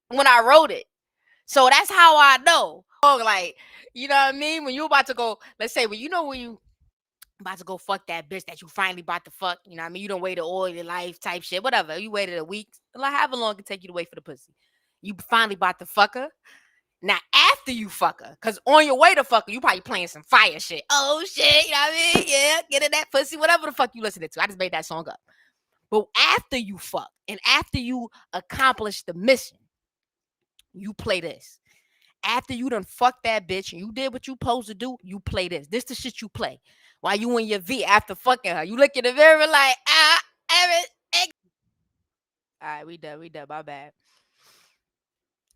when I wrote it, so that's how I know. Oh, like you know what I mean? When you about to go, let's say when you about to go fuck that bitch that you finally about to fuck. You know what I mean? You don't wait all your life type shit. Whatever. You waited a week. Like however long it take you to wait for the pussy. You finally about to fuck her. Now after you fuck her, cause on your way to fuck her, you probably playing some fire shit. Oh shit, you know what I mean? Yeah, get in that pussy, whatever the fuck you listening to. I just made that song up. But after you fuck and after you accomplish the mission, you play this. After you done fuck that bitch and you did what you supposed to do, you play this. This the shit you play. While you in your V after fucking her. You look in the mirror like, everything. All right, we done, my bad.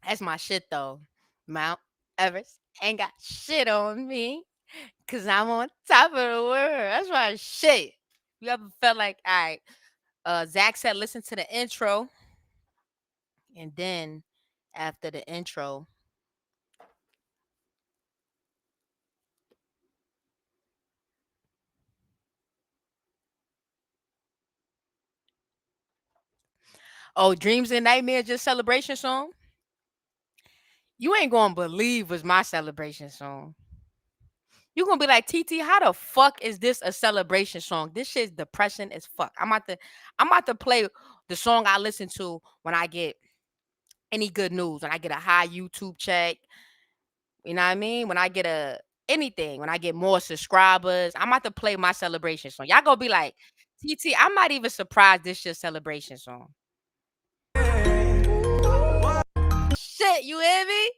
That's my shit though. Mount Everest ain't got shit on me. Cause I'm on top of the world. That's my shit. You ever felt like, all right, Zach said listen to the intro. And then after the intro, oh, Dreams and Nightmares, just celebration song. You ain't gonna believe was my celebration song. You gonna be like, TT, how the fuck is this a celebration song? This shit's depressing as fuck. I'm about to play the song I listen to when I get any good news, when I get a high YouTube check. You know what I mean? When I get anything, when I get more subscribers, I'm about to play my celebration song. Y'all gonna be like, TT, I'm not even surprised this your celebration song. Shit, you hear me?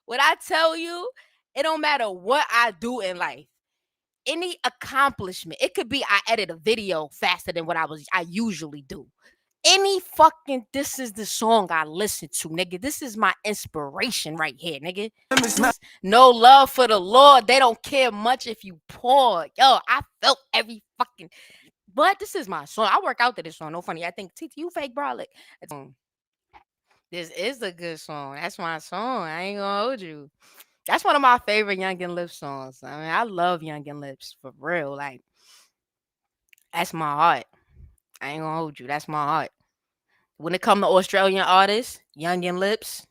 What I tell you, it don't matter what I do in life. Any accomplishment, it could be I edit a video faster than what I usually do. Any fucking, this is the song I listen to, nigga. This is my inspiration right here, nigga. No love for the Lord. They don't care much if you poor. Yo, I felt every fucking. But this is my song. I work out to this song. No funny. I think TT, you fake brolic. This is a good song. That's my song. I ain't gonna hold you. That's one of my favorite Young and Lips songs. I mean, I love Young and Lips for real. Like, that's my heart. I ain't gonna hold you. That's my heart. When it comes to Australian artists, Young and Lips,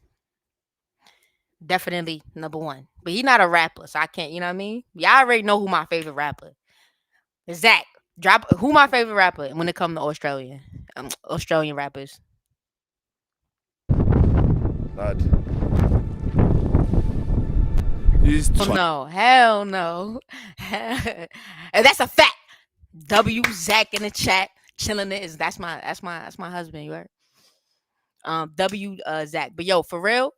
definitely number one. But he not a rapper, so I can't. You know what I mean? Y'all already know who my favorite rapper is. Zach. Drop who my favorite rapper when it comes to Australian rappers. No, hell no. And that's a fact. W Zach in the chat, chilling it is that's my husband. You heard? W Zach. But yo, for real,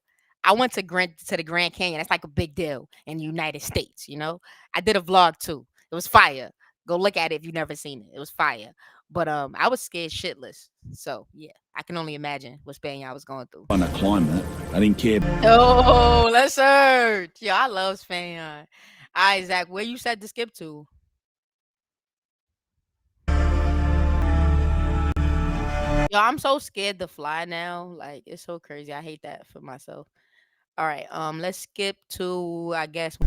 I went to the Grand Canyon. That's like a big deal in the United States. You know, I did a vlog too. It was fire. Go look at it if you've never seen it. It was fire. But I was scared shitless. So yeah, I can only imagine what Spanian I was going through. On a climate, I didn't care. Oh, let's search. Yo, I love Spanian. All right, Zach, where you said to skip to? Yo, I'm so scared to fly now. Like, it's so crazy. I hate that for myself. All right, let's skip to, I guess.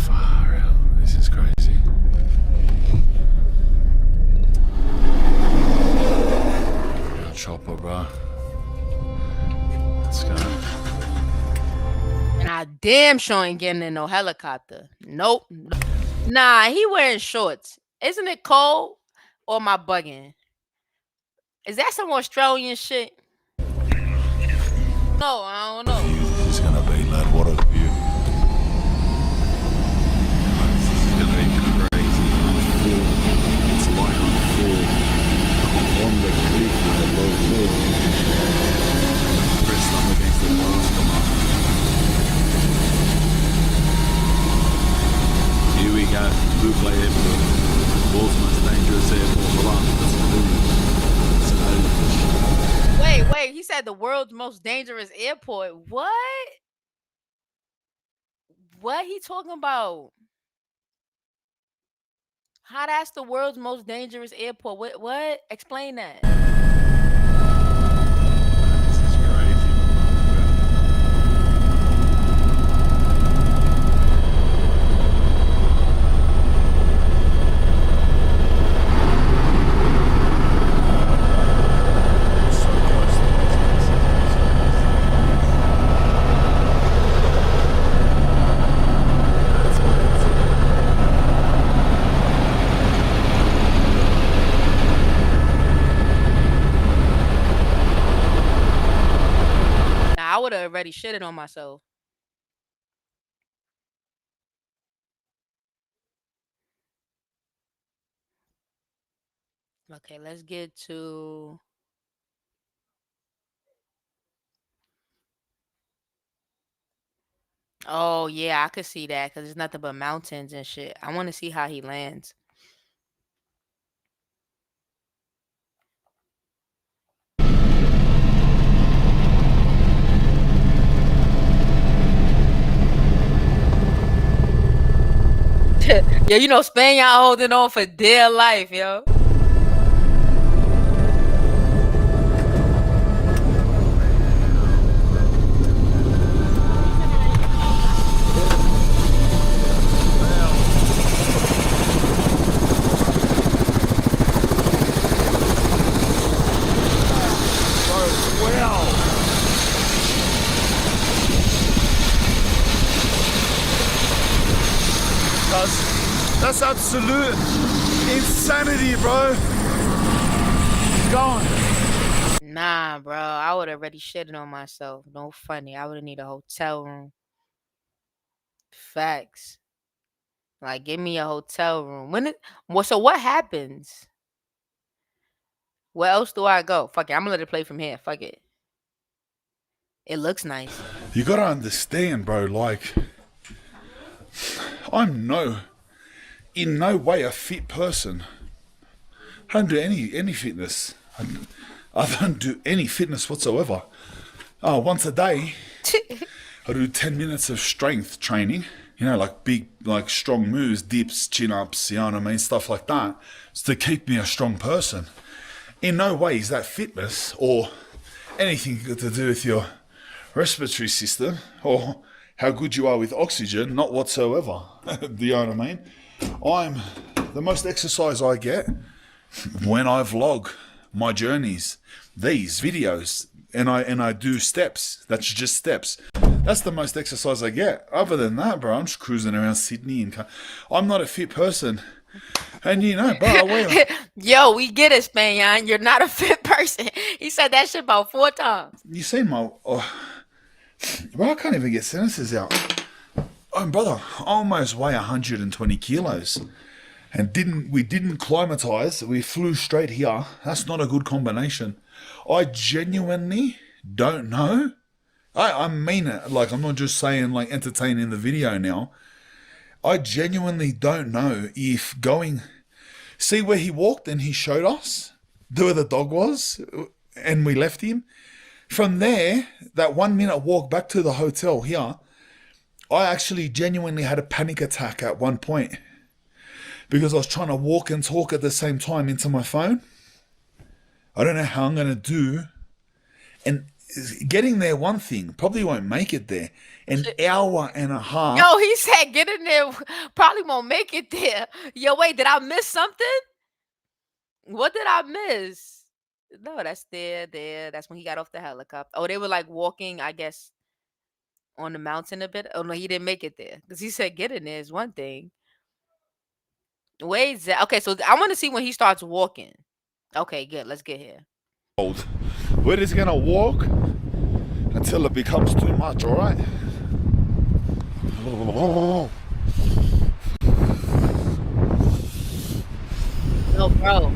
Far out. This is crazy. Chopper, bro. Let's go. And I damn sure ain't getting in no helicopter. Nope. Nah, he wearing shorts. Isn't it cold? Or am I bugging? Is that some Australian shit? No, I don't know. It's gonna be, lad. What a view. This is gonna be crazy. It's like on the cliff with a low foot. Press thumb against the glass. Come on. Here we go. Blue play airport. World's most dangerous airport. Wait, he said the world's most dangerous airport. What? What he talking about? How that's the world's most dangerous airport? What? Explain that. This is crazy. I would have already shitted on myself. Okay, let's get to. Oh yeah, I could see that because it's nothing but mountains and shit. I want to see how he lands. Yo, you know, Spanian holding on for dear life, yo. That's absolute insanity, bro. Going. Nah, bro. I would have already shitted on myself. No funny. I would have need a hotel room. Facts. Like, give me a hotel room. So what happens? Where else do I go? Fuck it. I'm gonna let it play from here. Fuck it. It looks nice. You gotta understand, bro, like, I'm in no way a fit person. I don't do any fitness. I don't do any fitness whatsoever. Once a day, I do 10 minutes of strength training, you know, like big, like strong moves, dips, chin-ups, you know what I mean, stuff like that. It's to keep me a strong person. In no way is that fitness or anything to do with your respiratory system or how good you are with oxygen, not whatsoever. Do you know what I mean? The most exercise I get when I vlog my journeys, these videos, and I do steps. That's just steps. That's the most exercise I get. Other than that, bro, I'm just cruising around Sydney and I'm not a fit person. And you know, bro, yo, we get it, Spanian. You're not a fit person. He said that shit about 4 times. You seen my bro, I can't even get sentences out. Oh, brother, I almost weigh 120 kilos. And we didn't climatize. We flew straight here. That's not a good combination. I genuinely don't know. I mean it. Like, I'm not just saying, like, entertaining the video now. I genuinely don't know if going... See where he walked and he showed us where the dog was and we left him? From there, that 1 minute walk back to the hotel here, I actually genuinely had a panic attack at one point. Because I was trying to walk and talk at the same time into my phone. I don't know how I'm going to do. And getting there, one thing, probably won't make it there. An hour and a half. Yo, he said get in there, probably won't make it there. Yo, wait, did I miss something? What did I miss? No, that's there. That's when he got off the helicopter. Oh, they were like walking, I guess, on the mountain a bit. Oh, no, he didn't make it there. Because he said get in there is one thing. Wait, okay, so I want to see when he starts walking. Okay, good. Let's get here. We're just gonna walk until it becomes too much, alright? Yo, bro.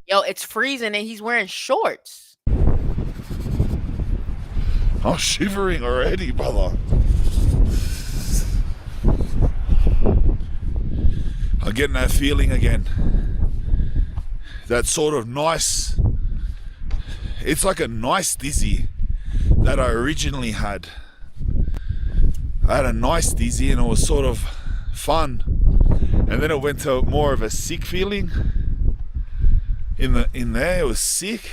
Yo, it's freezing and he's wearing shorts. I'm shivering already, brother. I'm getting that feeling again. That sort of nice... It's like a nice dizzy that I originally had. I had a nice dizzy and it was sort of fun. And then it went to more of a sick feeling. In there, it was sick.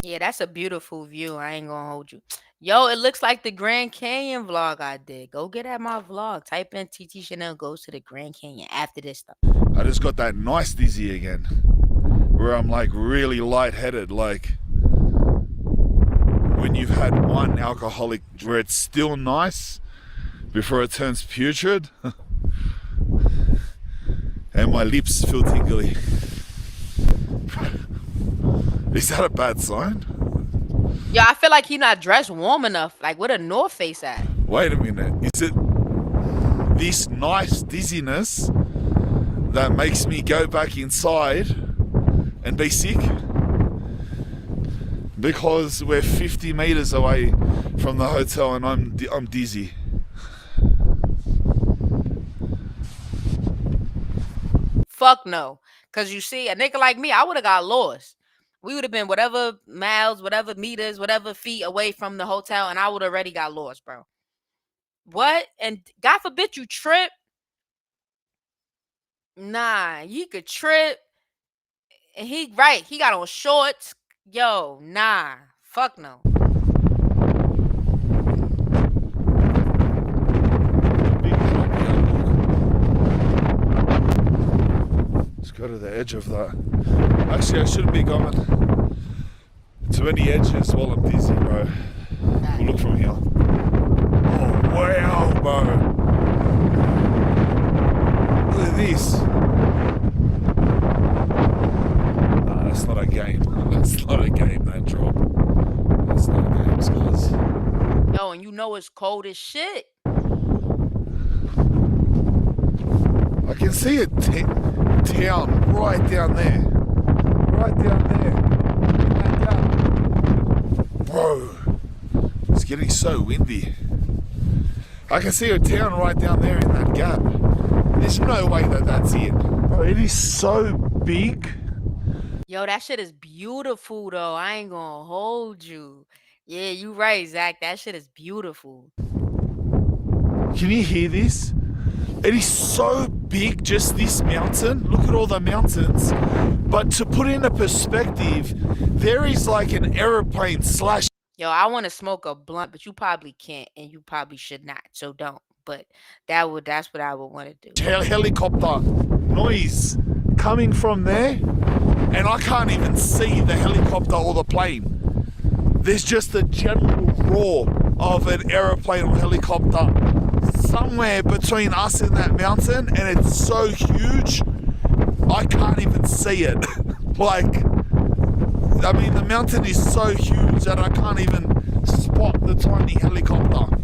Yeah, that's a beautiful view. I ain't gonna hold you. Yo, it looks like the Grand Canyon vlog I did. Go get at my vlog. Type in TT Shanell goes to the Grand Canyon after this stuff. I just got that nice dizzy again. Where I'm like really lightheaded. Like when you've had one alcoholic where it's still nice before it turns putrid. And my lips feel tingly. Is that a bad sign? Yeah, I feel like he not dressed warm enough. Like, where the North Face at? Wait a minute. Is it this nice dizziness that makes me go back inside and be sick? Because we're 50 meters away from the hotel and I'm dizzy. Fuck no. Because you see, a nigga like me, I would have got lost. We would have been whatever miles, whatever meters, whatever feet away from the hotel, and I would have already got lost, bro. What? And God forbid you trip. Nah, you could trip. And he got on shorts. Yo, nah. Fuck no. Let's go to the edge of that. Actually, I shouldn't be going to any edges while I'm dizzy, bro. We'll look from here. Oh, wow, bro. Look at this. not a game. That's not a game, that drop. That's not a game, guys. Yo, and you know it's cold as shit. I can see a town right down there. Right down there. Like that. Bro, it's getting so windy. I can see a town right down there in that gap. There's no way that that's it. Bro, it is so big. Yo, that shit is beautiful though. I ain't gonna hold you. Yeah, you right, Zach. That shit is beautiful. Can you hear this? It is so big, just this mountain. Look at all the mountains. But to put in a perspective, there is like an aeroplane slash. Yo, I want to smoke a blunt, but you probably can't, and you probably should not. So don't. But that's what I would want to do. Helicopter noise coming from there, and I can't even see the helicopter or the plane. There's just a general roar of an aeroplane or helicopter somewhere between us and that mountain, and it's so huge I can't even see it. Like, I mean, the mountain is so huge that I can't even spot the tiny helicopter.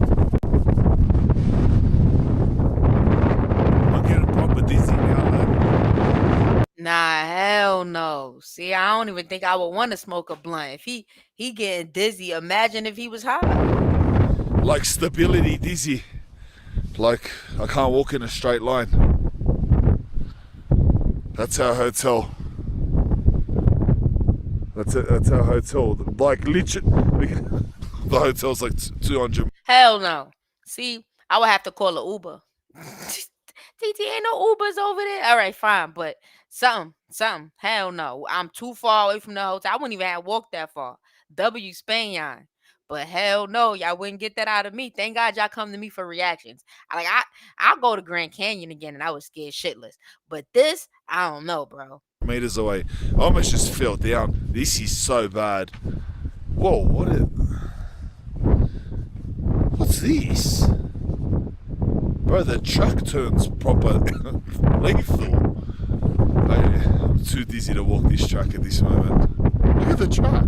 I'm getting proper dizzy now, man. Nah, hell no. See, I don't even think I would want to smoke a blunt. If he getting dizzy, imagine if he was high. Like stability dizzy. Like I can't walk in a straight line. That's our hotel. That's it. That's our hotel. Like literally, the hotel's like 200. Hell no. See, I would have to call an Uber. TT, ain't no Ubers over there. All right, fine, but something. Hell no. I'm too far away from the hotel. I wouldn't even have walked that far. W Spanian. But hell no, y'all wouldn't get that out of me. Thank God y'all come to me for reactions. I'll go to Grand Canyon again and I was scared shitless. But this, I don't know, bro. Meters away. I almost just fell down. This is so bad. Whoa, what's this? Bro, the truck turns proper lethal. I'm too dizzy to walk this track at this moment. Look at the truck.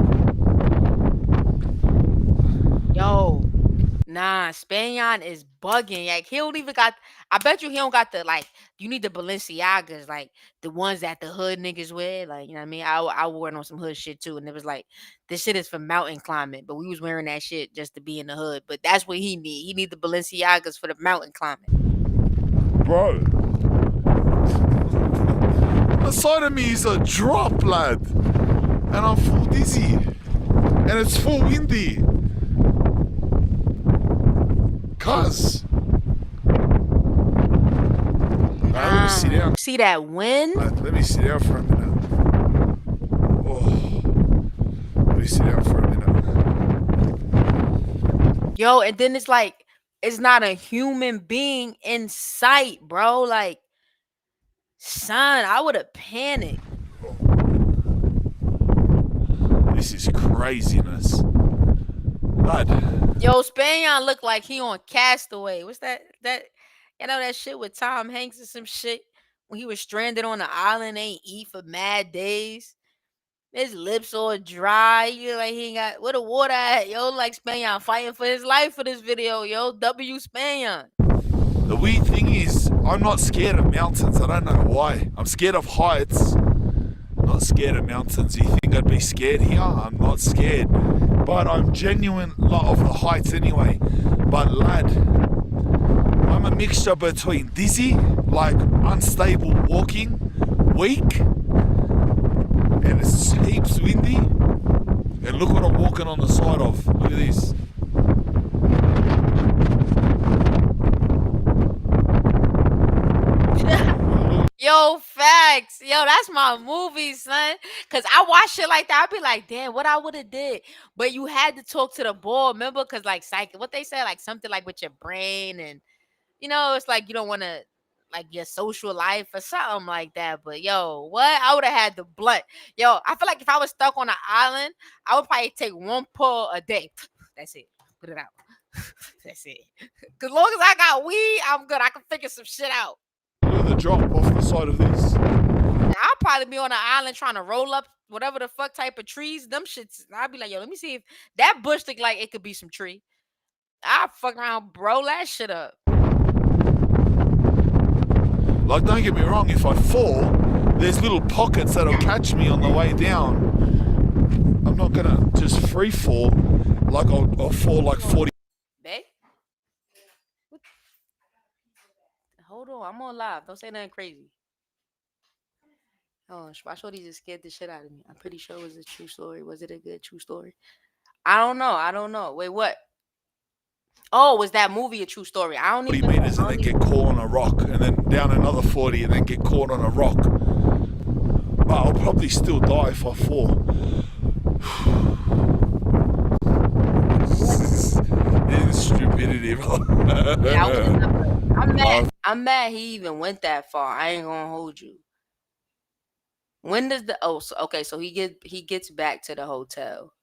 Yo, nah, Spanian is bugging. Like, he don't even got, I bet you he don't got the, like, you need the Balenciagas, like, the ones that the hood niggas wear. Like, you know what I mean? I wore it on some hood shit, too. And it was like, this shit is for mountain climbing. But we was wearing that shit just to be in the hood. But that's what he need. He need the Balenciagas for the mountain climbing. Bro. The side of me is a drop, lad. And I'm full dizzy. And it's full windy. Cuz. Let me sit down. See that wind? Let me sit down for a minute. Oh. Let me sit down for a minute. Yo, and then it's like, it's not a human being in sight, bro. Like, son, I would have panicked. This is craziness. Lad. Yo, Spanian look like he on Castaway. What's that? You know that shit with Tom Hanks or some shit? When he was stranded on the island, ain't eat for mad days. His lips all dry. You like he ain't got where the water at? Yo, like Spanian fighting for his life for this video. Yo, W Spanian. The weird thing is, I'm not scared of mountains. I don't know why. I'm scared of heights. I'm not scared of mountains. You think I'd be scared here? I'm not scared. But I'm genuine of the heights anyway. But lad, I'm a mixture between dizzy, like unstable walking, weak, and it's heaps windy. And look what I'm walking on the side of. Look at this. Yo, facts. Yo, that's my movie, son. Cause I watch shit like that. I'd be like, damn, what I would have did. But you had to talk to the boy, remember? Cause like what they say, like something like with your brain, and you know, it's like you don't want to like your social life or something like that. But yo, what? I would have had the blunt. Yo, I feel like if I was stuck on an island, I would probably take one pull a day. That's it. Put it out. That's it. Cause long as I got weed, I'm good. I can figure some shit out. Look at the drop off the side of this. I'll probably be on an island trying to roll up whatever the fuck type of trees. Them shits. I'll be like, yo, let me see if that bush look like it could be some tree. I'll fuck around, roll that shit up. Like, don't get me wrong, if I fall, there's little pockets that'll catch me on the way down. I'm not gonna just free fall like I'll fall like 40. Babe? Hold on, I'm on live. Don't say nothing crazy. Oh, my shorty just scared the shit out of me. I'm pretty sure it was a true story. Was it a good true story? I don't know. Wait, what? Oh, was that movie a true story? I don't 40 even meters and then get caught on a rock, and then down another 40 and then get caught on a rock. But I'll probably still die if I fall. This is stupidity, bro. I'm mad he even went that far. I ain't gonna hold you. When does the so he gets back to the hotel.